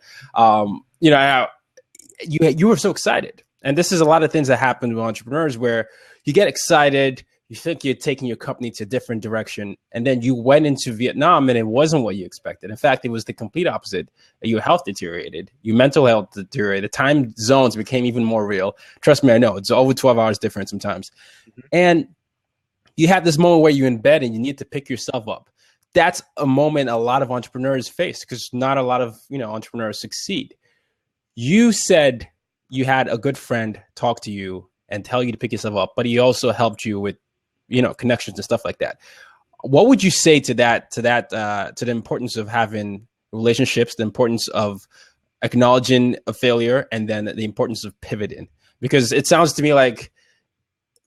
Speaker 1: You were so excited, and this is a lot of things that happen with entrepreneurs where you get excited. You think you're taking your company to a different direction, and then you went into Vietnam and it wasn't what you expected. In fact, it was the complete opposite. Your health deteriorated. Your mental health deteriorated. Time zones became even more real. Trust me, I know. It's over 12 hours different sometimes. And you had this moment where you're in bed and you need to pick yourself up. That's a moment a lot of entrepreneurs face because not a lot of entrepreneurs succeed. You said you had a good friend talk to you and tell you to pick yourself up, but he also helped you with connections and stuff like that. What would you say to the importance of having relationships, the importance of acknowledging a failure, and then the importance of pivoting? Because it sounds to me like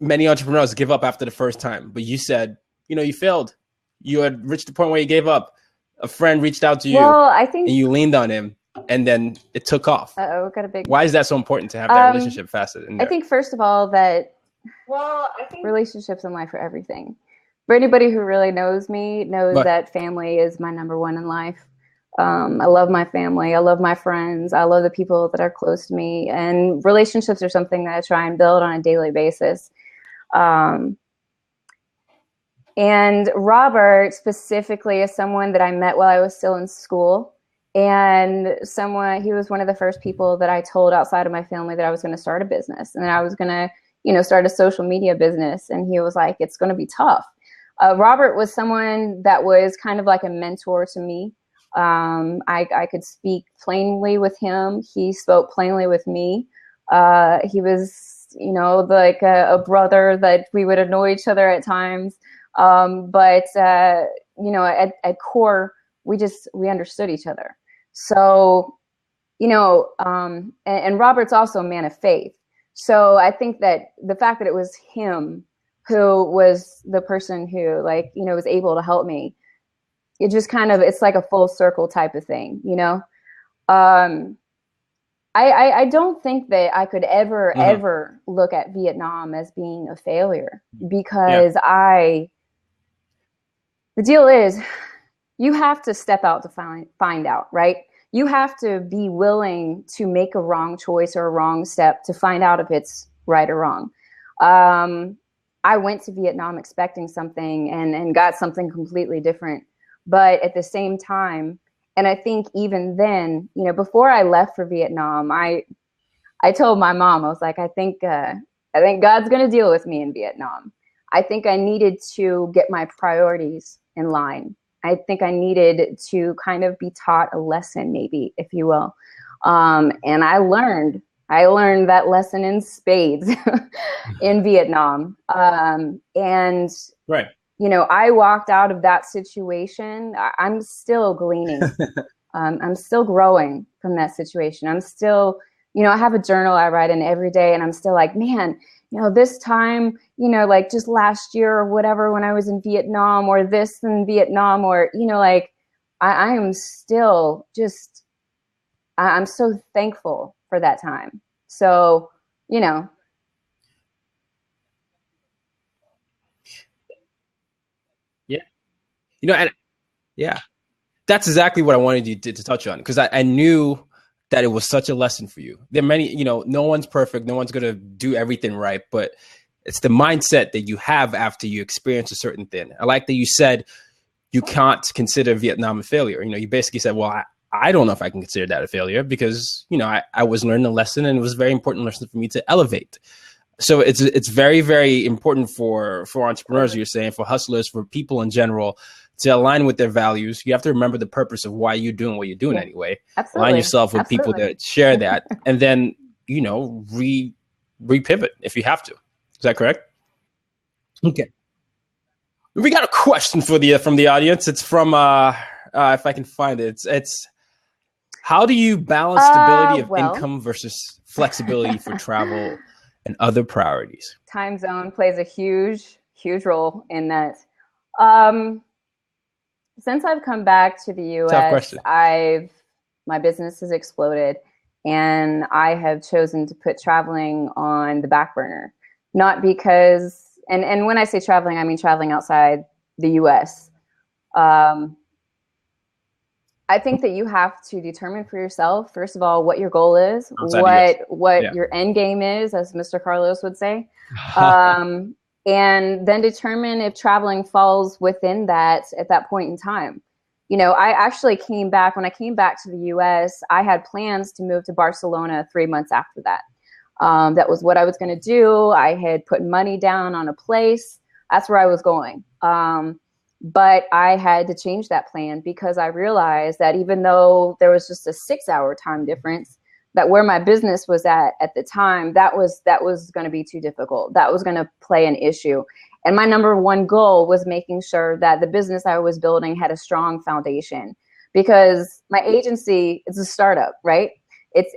Speaker 1: many entrepreneurs give up after the first time, but you said, you failed. You had reached the point where you gave up. A friend reached out to you, and you leaned on him, and then it took off. Why is that so important to have that relationship facet in there?
Speaker 3: I think first of all that relationships in life are everything. For anybody who really knows me, knows that family is my number one in life. I love my family. I love my friends. I love the people that are close to me. And relationships are something that I try and build on a daily basis. And Robert specifically is someone that I met while I was still in school. And he was one of the first people that I told outside of my family that I was going to start a business and I was going to, start a social media business. And he was like, it's going to be tough. Robert was someone that was kind of like a mentor to me. I could speak plainly with him. He spoke plainly with me. He was, like a brother that we would annoy each other at times. But at core, we understood each other. So, and Robert's also a man of faith. So I think that the fact that it was him who was the person who was able to help me, it just it's like a full circle type of thing, I don't think that I could ever look at Vietnam as being a failure because the deal is you have to step out to find out, right? You have to be willing to make a wrong choice or a wrong step to find out if it's right or wrong. I went to Vietnam expecting something and got something completely different. But at the same time, and I think even then, before I left for Vietnam, I told my mom, I was like, I think God's going to deal with me in Vietnam. I think I needed to get my priorities in line. I think I needed to kind of be taught a lesson, maybe, if you will. And I learned that lesson in spades in Vietnam. And,
Speaker 1: right.
Speaker 3: I walked out of that situation. I'm still gleaning. I'm still growing from that situation. I'm still, I have a journal I write in every day and I'm still like, man, this time, just last year or whatever, when I was in Vietnam or this in Vietnam or, I am still just, I'm so thankful for that time. So,
Speaker 1: and that's exactly what I wanted you to touch on, because I knew that it was such a lesson for you. There are many, no one's perfect. No one's going to do everything right, but it's the mindset that you have after you experience a certain thing. I like that you said you can't consider Vietnam a failure. You basically said, well, I don't know if I can consider that a failure because, I was learning a lesson and it was a very important lesson for me to elevate. So it's very, very important for entrepreneurs, you're saying, for hustlers, for people in general, to align with their values. You have to remember the purpose of why you're doing what you're doing anyway.
Speaker 3: Absolutely.
Speaker 1: Align yourself with people that share that, and then, repivot if you have to. Is that correct? Okay. We got a question from the audience. It's from if I can find it. It's how do you balance stability of income versus flexibility for travel and other priorities?
Speaker 3: Time zone plays a huge, huge role in that. Since I've come back to the U.S., my business has exploded, and I have chosen to put traveling on the back burner. Not because, and when I say traveling, I mean traveling outside the U.S. I think that you have to determine for yourself, first of all, what your goal is, what your end game is, as Mr. Carlos would say. And then determine if traveling falls within that at that point in time. I actually when I came back to the US, I had plans to move to Barcelona 3 months after that. That was what I was going to do. I had put money down on a place. That's where I was going. But I had to change that plan because I realized that even though there was just a 6-hour time difference, that where my business was at the time, that was going to be too difficult. That was going to play an issue. And my number one goal was making sure that the business I was building had a strong foundation, because my agency is a startup, right? It's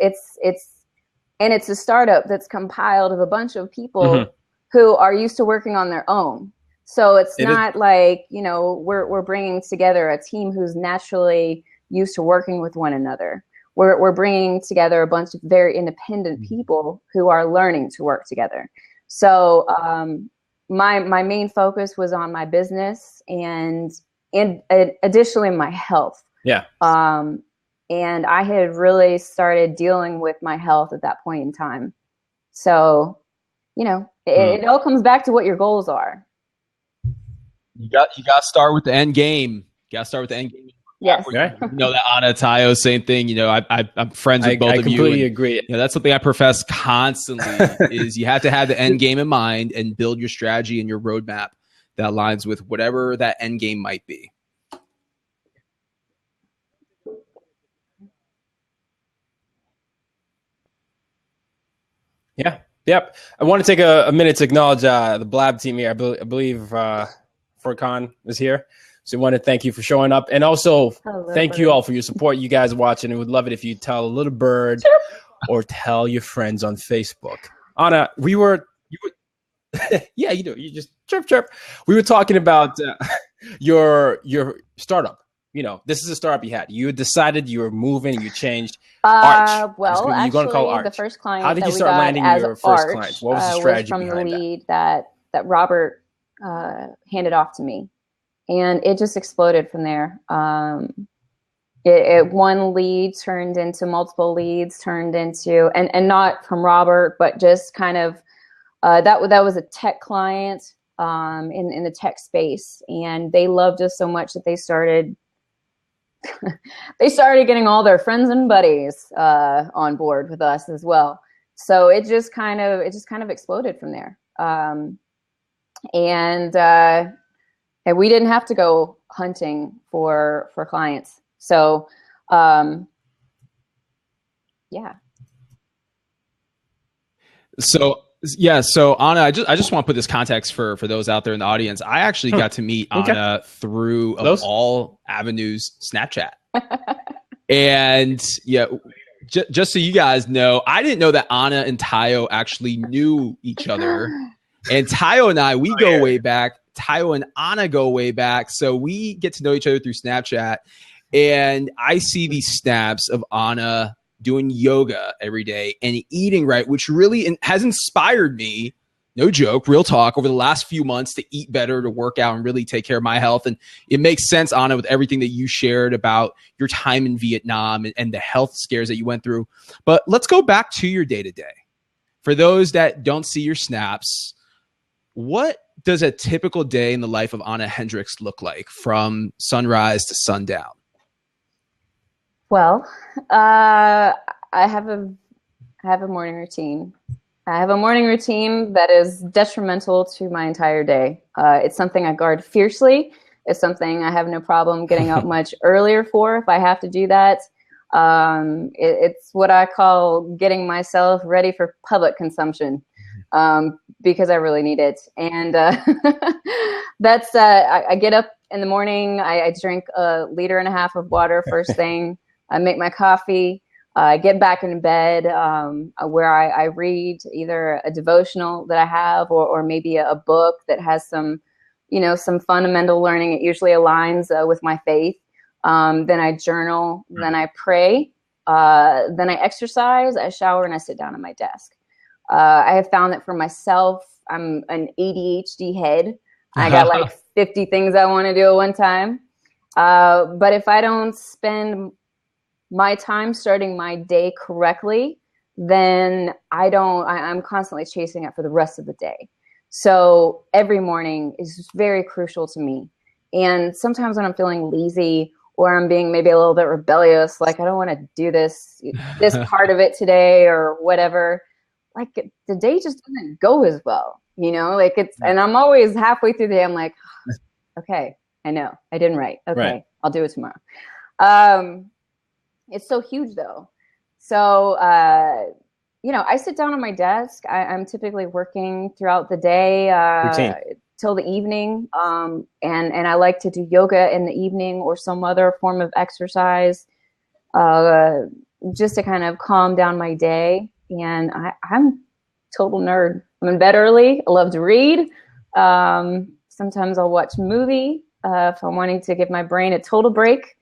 Speaker 3: a startup that's compiled of a bunch of people who are used to working on their own. So it's not like, we're bringing together a team who's naturally used to working with one another. We're bringing together a bunch of very independent people who are learning to work together. So my main focus was on my business and additionally my health.
Speaker 1: Yeah.
Speaker 3: And I had really started dealing with my health at that point in time. So, it all comes back to what your goals are.
Speaker 2: You got to start with the end game. You got to start with the end game.
Speaker 3: Yes.
Speaker 1: Right.
Speaker 2: You know that Ahna, Tayo, same thing. You know, I'm friends with both of you.
Speaker 1: I completely agree.
Speaker 2: You know, that's something I profess constantly is you have to have the end game in mind and build your strategy and your roadmap that aligns with whatever that end game might be.
Speaker 1: Yeah. Yep. I want to take a minute to acknowledge the Blab team here. I believe Furkan is here. So I want to thank you for showing up. And also thank you all for your support. You guys watching. I would love it if you tell a little bird or tell your friends on Facebook. Ahna, you were yeah, you do. You just chirp, chirp. We were talking about your startup. You know, this is a startup you had. You decided you were moving, you changed. Arch.
Speaker 3: Well,
Speaker 1: you're going to call Arch.
Speaker 3: The first client.
Speaker 1: How did you start landing your first clients? What was the strategy
Speaker 3: from
Speaker 1: behind
Speaker 3: the lead that Robert handed off to me, and it just exploded from there. One lead turned into multiple leads, turned into and not from Robert, but just kind of that was a tech client in the tech space, and they loved us so much that they started getting all their friends and buddies on board with us as well. So it just kind of exploded from there. And we didn't have to go hunting for clients. So yeah.
Speaker 2: So Ahna, I just want to put this context for those out there in the audience. I actually got to meet Ahna through of all avenues, Snapchat. And yeah, just so you guys know, I didn't know that Ahna and Tayo actually knew each other. And Tayo and I, we go way back. Tayo and Ahna go way back. So we get to know each other through Snapchat. And I see these snaps of Ahna doing yoga every day and eating right, which really has inspired me, no joke, real talk, over the last few months to eat better, to work out, and really take care of my health. And it makes sense, Ahna, with everything that you shared about your time in Vietnam and the health scares that you went through. But let's go back to your day-to-day. For those that don't see your snaps, what does a typical day in the life of Ahna Hendrix look like from sunrise to sundown?
Speaker 3: Well, I have a morning routine. I have a morning routine that is detrimental to my entire day. It's something I guard fiercely. It's something I have no problem getting up much earlier for if I have to do that. It's what I call getting myself ready for public consumption, because I really need it. And that's I get up in the morning. I drink 1.5 liters of water first thing. I make my coffee, get back in bed, where I read either a devotional that I have or maybe a book that has some fundamental learning. It usually aligns with my faith. Then I journal, then I pray, then I exercise, I shower, and I sit down at my desk. I have found that for myself, I'm an ADHD head. I got like 50 things I want to do at one time. But if I don't spend my time starting my day correctly, then I'm constantly chasing it for the rest of the day. So every morning is very crucial to me. And sometimes when I'm feeling lazy or I'm being maybe a little bit rebellious, like I don't want to do this part of it today or whatever, like the day just doesn't go as well, like and I'm always halfway through the day, I'm like, okay, I know I didn't write. Okay, right. I'll do it tomorrow. It's so huge though. So, I sit down on my desk. I'm typically working throughout the day till the evening. And I like to do yoga in the evening or some other form of exercise just to kind of calm down my day. And I'm total nerd. I'm in bed early. I love to read. Sometimes I'll watch a movie if I'm wanting to give my brain a total break.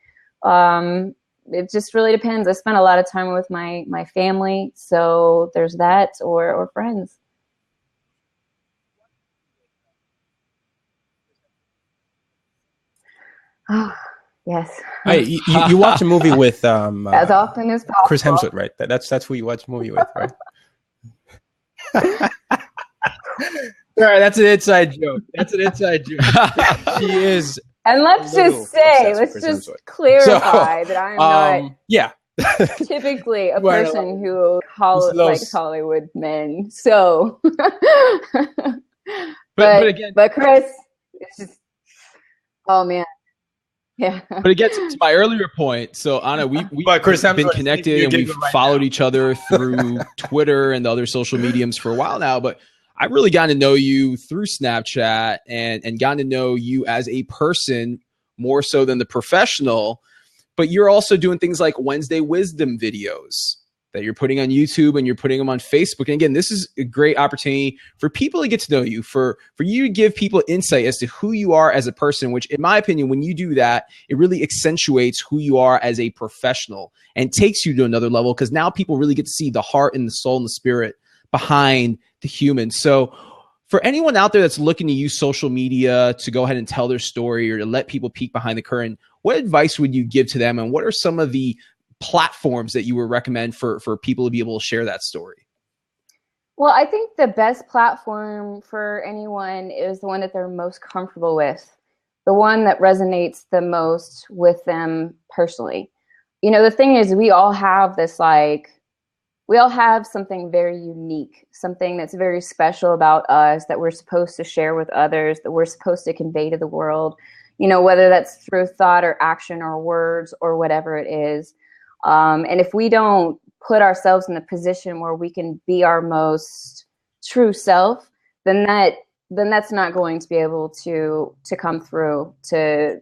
Speaker 3: It just really depends. I spend a lot of time with my family, so there's that, or friends. Oh, yes.
Speaker 1: Hey, you watch a movie with
Speaker 3: as often as possible.
Speaker 1: Chris Hemsworth, right? That's who you watch a movie with, right? All right, that's an inside joke. That's an inside joke. She is.
Speaker 3: And let's just say, let's just clarify that I'm not typically a person who likes Hollywood men. So, but Chris, it's just, oh man. Yeah.
Speaker 2: But it gets to my earlier point. So Ahna, we've been connected and we've followed each other through Twitter and the other social mediums for a while now. But I've really gotten to know you through Snapchat and gotten to know you as a person more so than the professional. But you're also doing things like Wednesday Wisdom videos that you're putting on YouTube and you're putting them on Facebook. And again, this is a great opportunity for people to get to know you, for you to give people insight as to who you are as a person, which in my opinion, when you do that, it really accentuates who you are as a professional and takes you to another level, because now people really get to see the heart and the soul and the spirit behind the human. So for anyone out there that's looking to use social media to go ahead and tell their story or to let people peek behind the curtain, what advice would you give to them? And what are some of the platforms that you would recommend for people to be able to share that story?
Speaker 3: Well, I think the best platform for anyone is the one that they're most comfortable with, the one that resonates the most with them personally. You know, the thing is, we all have something very unique, something that's very special about us that we're supposed to share with others, that we're supposed to convey to the world, you know, whether that's through thought or action or words or whatever it is. And if we don't put ourselves in the position where we can be our most true self, then that's not going to be able to come through, to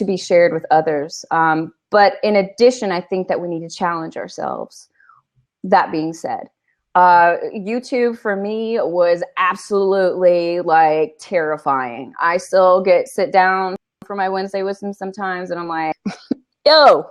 Speaker 3: be shared with others. But in addition, I think that we need to challenge ourselves. That being said, YouTube for me was absolutely like terrifying. I still sit down for my Wednesday Wisdom sometimes and I'm like, yo,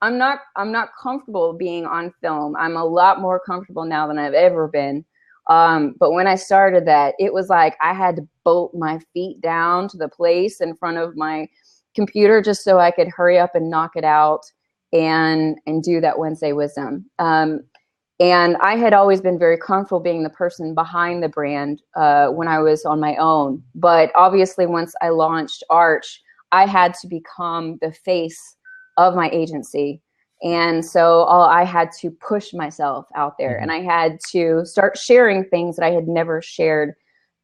Speaker 3: I'm not comfortable being on film. I'm a lot more comfortable now than I've ever been. But when I started that, it was like I had to bolt my feet down to the place in front of my computer just so I could hurry up and knock it out and do that Wednesday Wisdom. And I had always been very comfortable being the person behind the brand when I was on my own. But obviously, once I launched Arch, I had to become the face of my agency. And so I had to push myself out there, and I had to start sharing things that I had never shared,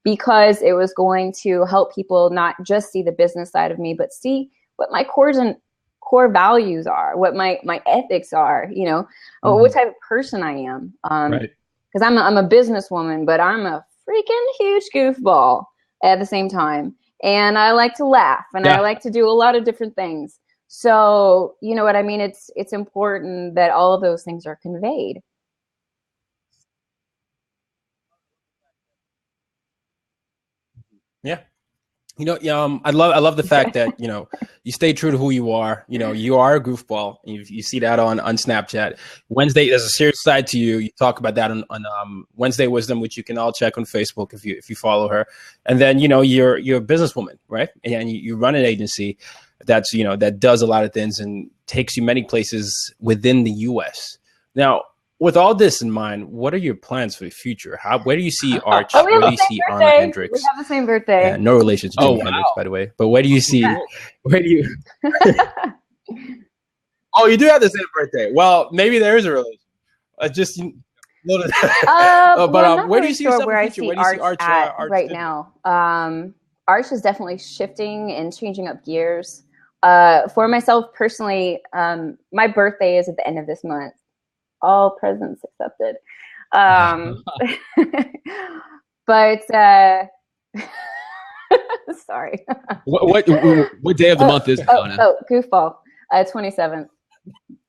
Speaker 3: because it was going to help people not just see the business side of me, but see what my core values are, what my ethics are, what type of person I am. Because I'm a businesswoman, but I'm a freaking huge goofball at the same time. And I like to laugh, and I like to do a lot of different things. So, you know what I mean? It's important that all of those things are conveyed.
Speaker 1: Yeah. I love the fact that, you stay true to who you are. You are a goofball. You see that on Snapchat. Wednesday, there's a serious side to you. You talk about that on Wednesday Wisdom, which you can all check on Facebook if you follow her. And then, you're a businesswoman, right? And you run an agency that's, that does a lot of things and takes you many places within the US. Now, with all this in mind, what are your plans for the future? Where do you see Arch? Where do you see Ahna Hendrix?
Speaker 3: We have the same birthday.
Speaker 1: Yeah, no relation to Jimi Hendrix, by the way. But where do you see? Yeah. Where do you? Oh, you do have the same birthday. Well, maybe there is a relation. Just. But where do you see yourself in the future? Where do you see Arch
Speaker 3: right now? Arch is definitely shifting and changing up gears. For myself personally, my birthday is at the end of this month. All presents accepted. But sorry.
Speaker 2: What day of the month is it, Ahna?
Speaker 3: Goofball. 27th.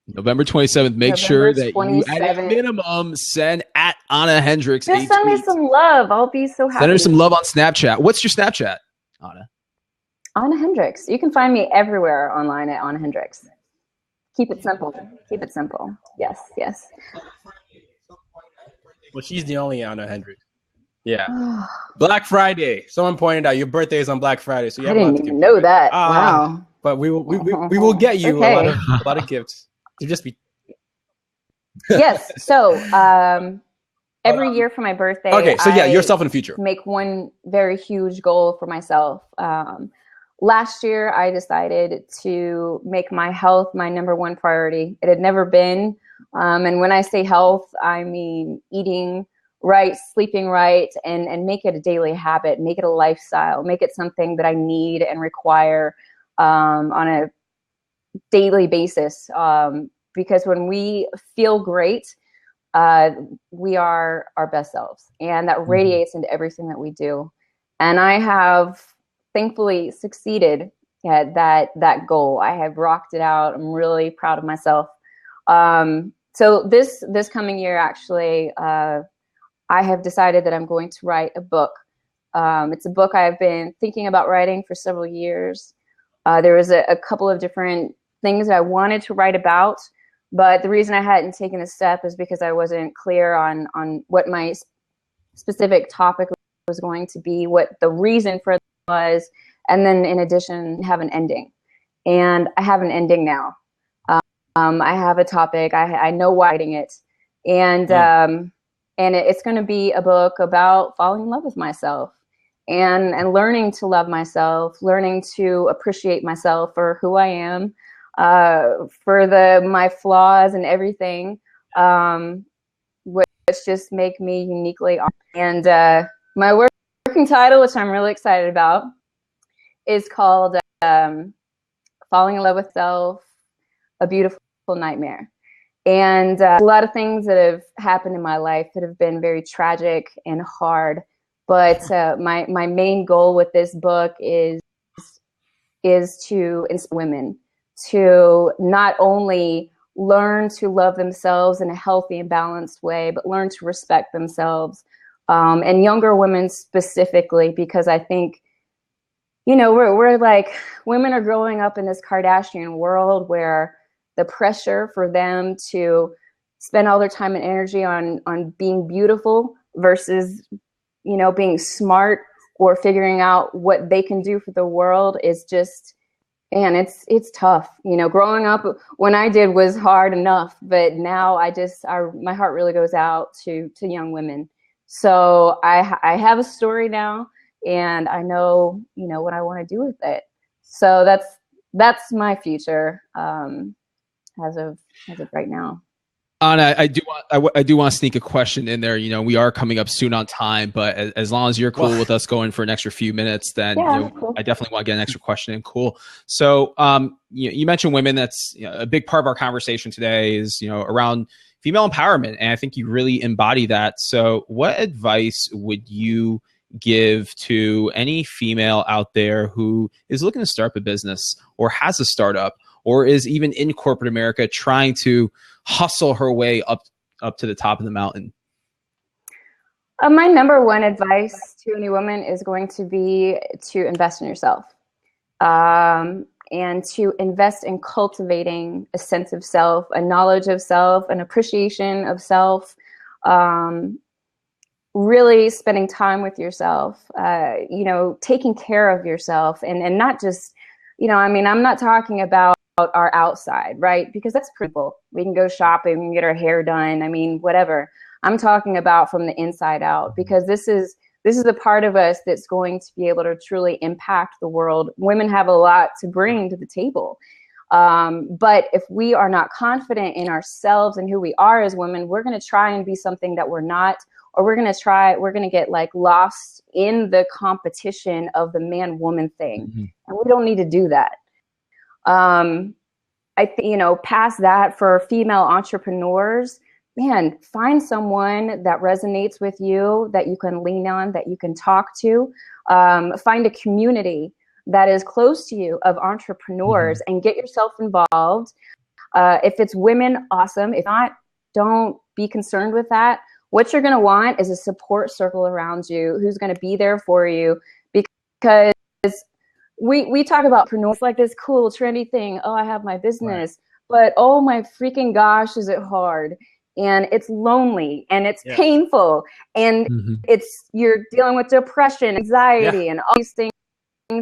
Speaker 2: November 27th. Make sure that you, at a minimum, send at Ahna Hendrix.
Speaker 3: Just send me some love. I'll be so happy.
Speaker 2: Send her some love on Snapchat. What's your Snapchat, Ahna?
Speaker 3: Ahna Hendrix. You can find me everywhere online at Ahna Hendrix. Keep it simple. Keep it simple. Yes, yes.
Speaker 1: Well, she's the only Ahna Hendrix. Yeah. Black Friday. Someone pointed out your birthday is on Black Friday, so you have
Speaker 3: I didn't even know that. Wow.
Speaker 1: But we will get you a lot of gifts to just be.
Speaker 3: Yes. So every year for my birthday,
Speaker 1: okay, so yeah,
Speaker 3: I
Speaker 1: yourself in the future.
Speaker 3: make one very huge goal for myself. Last year, I decided to make my health my number one priority. It had never been. And when I say health, I mean eating right, sleeping right, and make it a daily habit, make it a lifestyle, make it something that I need and require on a daily basis. Because when we feel great, we are our best selves, and that radiates into everything that we do. And I have thankfully succeeded at that goal. I have rocked it out. I'm really proud of myself. So this coming year, actually, I have decided that I'm going to write a book. It's a book I've been thinking about writing for several years. There was a couple of different things that I wanted to write about, but the reason I hadn't taken the step is because I wasn't clear on what my specific topic was going to be, what the reason for it was, and then in addition, have an ending. And I have an ending now. I have a topic. I know why I'm writing it, and it's going to be a book about falling in love with myself and learning to love myself, learning to appreciate myself for who I am, for my flaws and everything, which just make me uniquely awesome. And my working title, which I'm really excited about, is called Falling in Love with Self, A Beautiful Nightmare. And a lot of things that have happened in my life that have been very tragic and hard. But my main goal with this book is to inspire women to not only learn to love themselves in a healthy and balanced way, but learn to respect themselves, and younger women specifically, because I think, we're like, women are growing up in this Kardashian world where the pressure for them to spend all their time and energy on being beautiful versus, being smart or figuring out what they can do for the world is just, man, it's tough. Growing up when I did was hard enough, but now my heart really goes out to young women. So I have a story now, and I know, what I want to do with it. So that's my future, as of right now.
Speaker 2: Ahna, I do want to sneak a question in there. We are coming up soon on time, but as long as you're cool with us going for an extra few minutes, then cool. I definitely want to get an extra question in. Cool. So, you mentioned women. That's a big part of our conversation today is around female empowerment, and I think you really embody that. So, what advice would you give to any female out there who is looking to start a business or has a startup or is even in corporate America trying to hustle her way up to the top of the mountain?
Speaker 3: My number one advice to any woman is going to be to invest in yourself, and to invest in cultivating a sense of self, a knowledge of self, an appreciation of self, really spending time with yourself, taking care of yourself, and not just, I'm not talking about our outside, right? Because that's pretty cool. We can go shopping and get our hair done. Whatever. I'm talking about from the inside out, because this is the part of us that's going to be able to truly impact the world. Women have a lot to bring to the table. But if we are not confident in ourselves and who we are as women, we're going to try and be something that we're not, or we're going to get lost in the competition of the man-woman thing. Mm-hmm. And we don't need to do that. I think, past that, for female entrepreneurs, man, find someone that resonates with you, that you can lean on, that you can talk to. Find a community that is close to you of entrepreneurs, and get yourself involved. If it's women, awesome. If not, don't be concerned with that. What you're going to want is a support circle around you who's going to be there for you, because we talk about entrepreneurs like this cool, trendy thing. Oh, I have my business. Right. But oh my freaking gosh, is it hard? And it's lonely, and it's painful, and you're dealing with depression, anxiety, and all these things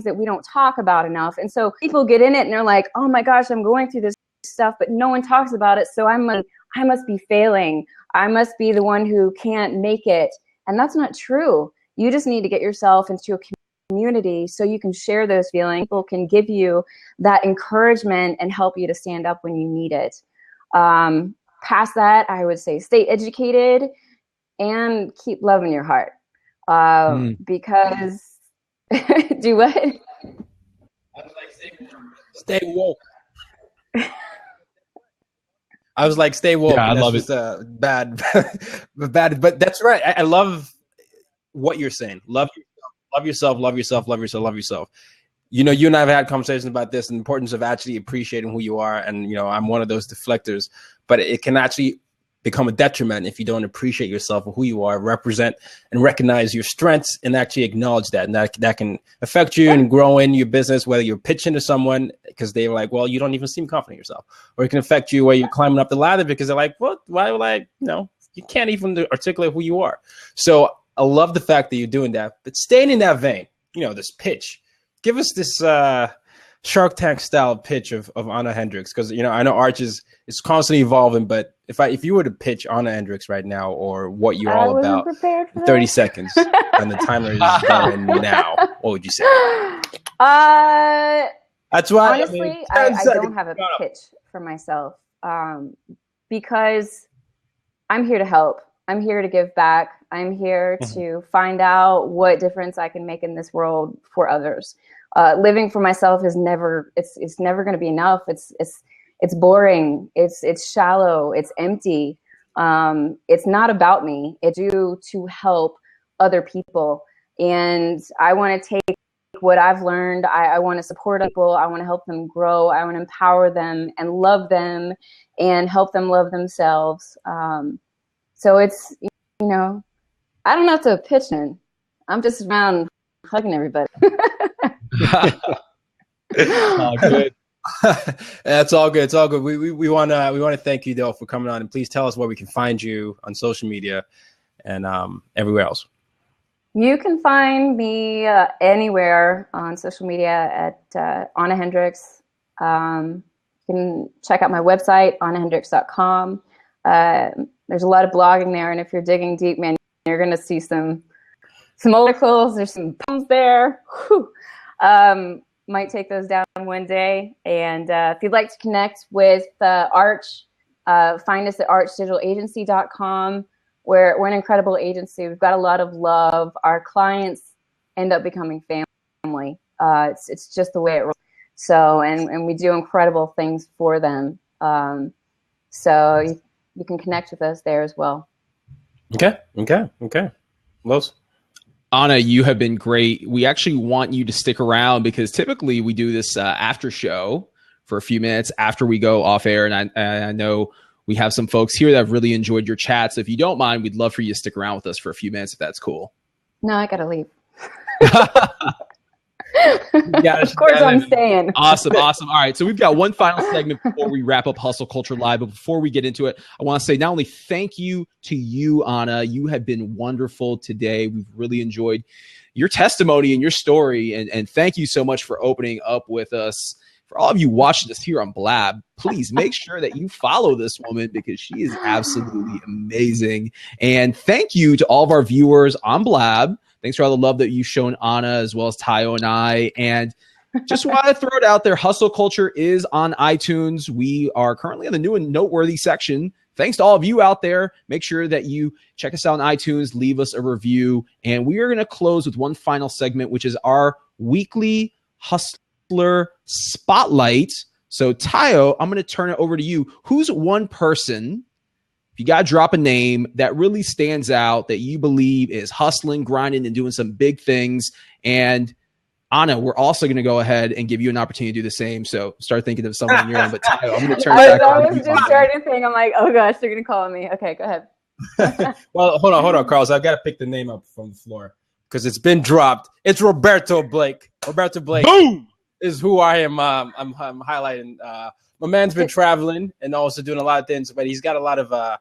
Speaker 3: that we don't talk about enough. And so people get in it and they're like, oh my gosh, I'm going through this stuff, but no one talks about it. So I'm like, I must be failing. I must be the one who can't make it. And that's not true. You just need to get yourself into a community so you can share those feelings. People can give you that encouragement and help you to stand up when you need it. Past that, I would say stay educated and keep love in your heart. Because do what?
Speaker 1: Stay woke. I was like, stay woke.
Speaker 2: Yeah, I love
Speaker 1: it. Bad, but that's right. I love what you're saying. Love yourself. You know, you and I have had conversations about this, and the importance of actually appreciating who you are. And, you know, I'm one of those deflectors, but it can actually become a detriment if you don't appreciate yourself or who you are, represent and recognize your strengths and actually acknowledge that. And that can affect you and grow in your business, whether you're pitching to someone because they're like, well, you don't even seem confident in yourself. Or it can affect you where you're climbing up the ladder because they're like, what? Why would I, you can't even articulate who you are. So I love the fact that you're doing that, but staying in that vein, this pitch, give us this Shark Tank style pitch of Ahna Hendrix. Cause I know Arch is constantly evolving, but if you were to pitch Ahna Hendrix right now or what you're all about, 30 seconds and the timer is going now, what would you say? That's why
Speaker 3: honestly, I don't have a pitch for myself because I'm here to help. I'm here to give back. I'm here to find out what difference I can make in this world for others. Living for myself is never going to be enough. It's boring. It's shallow. It's empty. It's not about me. It's to help other people. And I want to take what I've learned. I want to support people. I want to help them grow. I want to empower them and love them and help them love themselves. So it's, I don't have to pitch in. I'm just around hugging everybody.
Speaker 2: Oh, good.
Speaker 1: That's all good. It's all good. We want to thank you though for coming on, and please tell us where we can find you on social media and everywhere else.
Speaker 3: You can find me anywhere on social media at Ahna Hendrix. You can check out my website, ahnahendrix.com. There's a lot of blogging there, and if you're digging deep, man, you're going to see some articles. There's some poems there. Might take those down one day. And if you'd like to connect with Arch, find us at archdigitalagency.com. We're an incredible agency. We've got a lot of love. Our clients end up becoming family. It's just the way it rolls. So, and we do incredible things for them. So you can connect with us there as well.
Speaker 1: Okay. Los?
Speaker 2: Ahna, you have been great. We actually want you to stick around because typically we do this after show for a few minutes after we go off air. And I know we have some folks here that have really enjoyed your chat. So if you don't mind, we'd love for you to stick around with us for a few minutes if that's cool.
Speaker 3: No, I got to leave. Of course I'm staying.
Speaker 2: Awesome. All right. So we've got one final segment before we wrap up Hustle Culture Live. But before we get into it, I want to say not only thank you to you, Ahna. You have been wonderful today. We've really enjoyed your testimony and your story. And thank you so much for opening up with us. For all of you watching this here on Blab, please make sure that you follow this woman because she is absolutely amazing. And thank you to all of our viewers on Blab. Thanks for all the love that you've shown Ahna as well as Tayo and I. And just want to throw it out there. Hustle Culture is on iTunes. We are currently in the new and noteworthy section. Thanks to all of you out there. Make sure that you check us out on iTunes, leave us a review. And we are going to close with one final segment, which is our weekly Hustler Spotlight. So Tayo, I'm going to turn it over to you. Who's one person, if you got to drop a name, that really stands out that you believe is hustling, grinding, and doing some big things? And Ahna, we're also going to go ahead and give you an opportunity to do the same. So start thinking of someone on your own. But Tayo, I'm going to turn it back over to you.
Speaker 3: I was just starting to think, I'm like, oh gosh, they're going to call on me. Okay, go ahead.
Speaker 1: Well, hold on, Carlos. I've got to pick the name up from the floor because it's been dropped. It's Roberto Blake. Roberto Blake
Speaker 2: Boom!
Speaker 1: Is who I am. I'm highlighting. My man's been traveling and also doing a lot of things, but he's got a lot of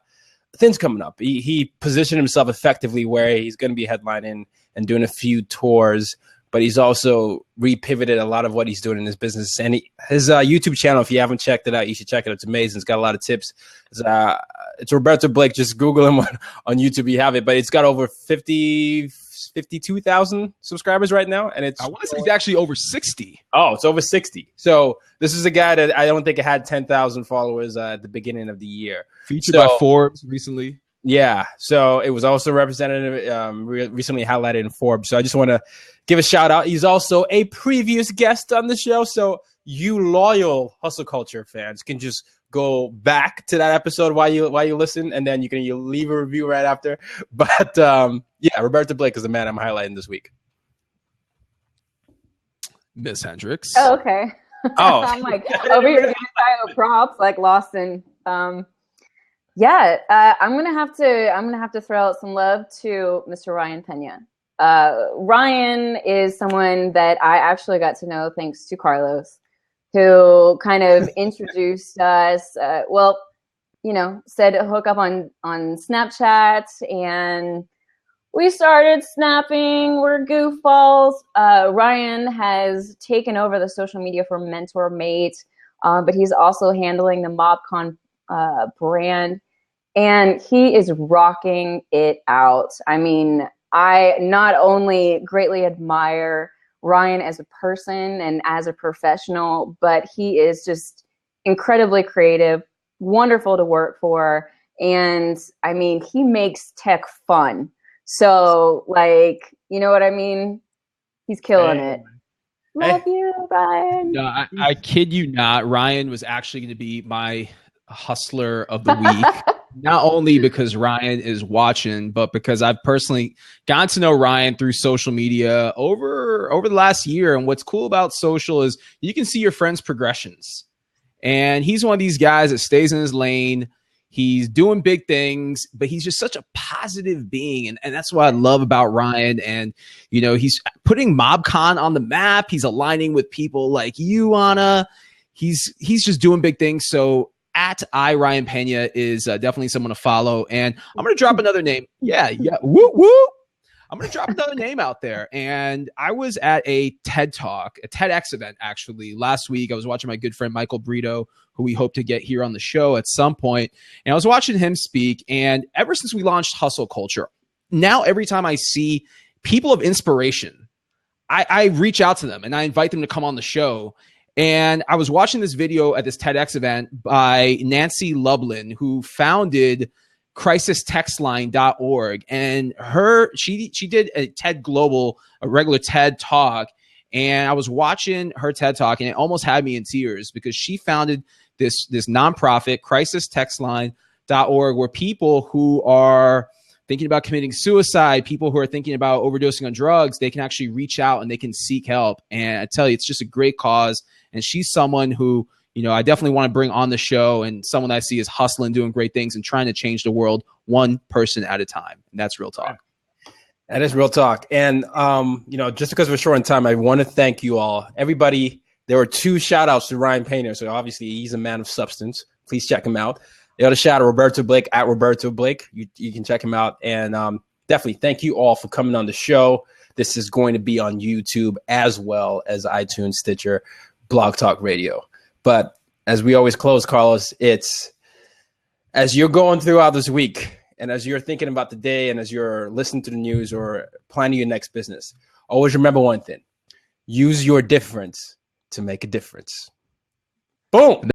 Speaker 1: things coming up. He positioned himself effectively where he's going to be headlining and doing a few tours. but he's also repivoted a lot of what he's doing in his business. And his YouTube channel, if you haven't checked it out, you should check it out. It's amazing. It's got a lot of tips. It's Roberto Blake. Just Google him on YouTube. You have it, but it's got over 52,000 subscribers right now. And I
Speaker 2: want to say he's actually over 60.
Speaker 1: Oh, it's over 60. So this is a guy that I don't think it had 10,000 followers at the beginning of the year.
Speaker 2: Featured by Forbes recently.
Speaker 1: Yeah. So it was also represented, recently highlighted in Forbes. So I just want to give a shout out. He's also a previous guest on the show. So you loyal hustle culture fans can just go back to that episode while you listen, and then you leave a review right after. But yeah, Roberto Blake is the man I'm highlighting this week.
Speaker 2: Miss Hendrix.
Speaker 3: Oh, okay.
Speaker 1: Oh,
Speaker 3: I'm like over here giving props, like lost in. Yeah, I'm gonna have to throw out some love to Mr. Ryan Pena. Ryan is someone that I actually got to know thanks to Carlos, who kind of introduced us. Said hook up on Snapchat, and we started snapping. We're goofballs. Ryan has taken over the social media for Mentor Mate, but he's also handling the MobCon brand, and he is rocking it out. I mean, I not only greatly admire Ryan as a person and as a professional, but he is just incredibly creative, wonderful to work for. And I mean, he makes tech fun. So, like, you know what I mean? He's killing it. Love you, Ryan.
Speaker 2: No, I kid you not. Ryan was actually going to be my hustler of the week. Not only because Ryan is watching, but because I've personally gotten to know Ryan through social media over the last year. And what's cool about social is you can see your friends' progressions. And he's one of these guys that stays in his lane. He's doing big things, but he's just such a positive being. And that's what I love about Ryan. And, he's putting MobCon on the map. He's aligning with people like you, Ahna. He's just doing big things. So at Ryan Pena is definitely someone to follow. And I'm going to drop another name. Yeah. Woo, woo. I'm going to drop another name out there. And I was at a TED Talk, a TEDx event, actually, last week. I was watching my good friend, Michael Brito, who we hope to get here on the show at some point. And I was watching him speak. And ever since we launched Hustle Culture, now every time I see people of inspiration, I reach out to them and I invite them to come on the show. And I was watching this video at this TEDx event by Nancy Lublin, who founded crisistextline.org. And she did a TED Global, a regular TED Talk. And I was watching her TED Talk, and it almost had me in tears because she founded this nonprofit, crisistextline.org, where people who are thinking about committing suicide, people who are thinking about overdosing on drugs, they can actually reach out and they can seek help. And I tell you, it's just a great cause. And she's someone who, I definitely want to bring on the show, and someone I see is hustling, doing great things, and trying to change the world one person at a time. And that's real talk.
Speaker 1: That is real talk. And, just because we're short on time, I want to thank you all. Everybody, there were 2 shout outs to Ryan Pena. So obviously he's a man of substance. Please check him out. The other shout out, Roberto Blake, at Roberto Blake. You can check him out. And definitely thank you all for coming on the show. This is going to be on YouTube as well as iTunes, Stitcher, BlogTalkRadio. But as we always close, Carlos, it's as you're going throughout this week and as you're thinking about the day and as you're listening to the news or planning your next business, always remember one thing: use your difference to make a difference. Boom.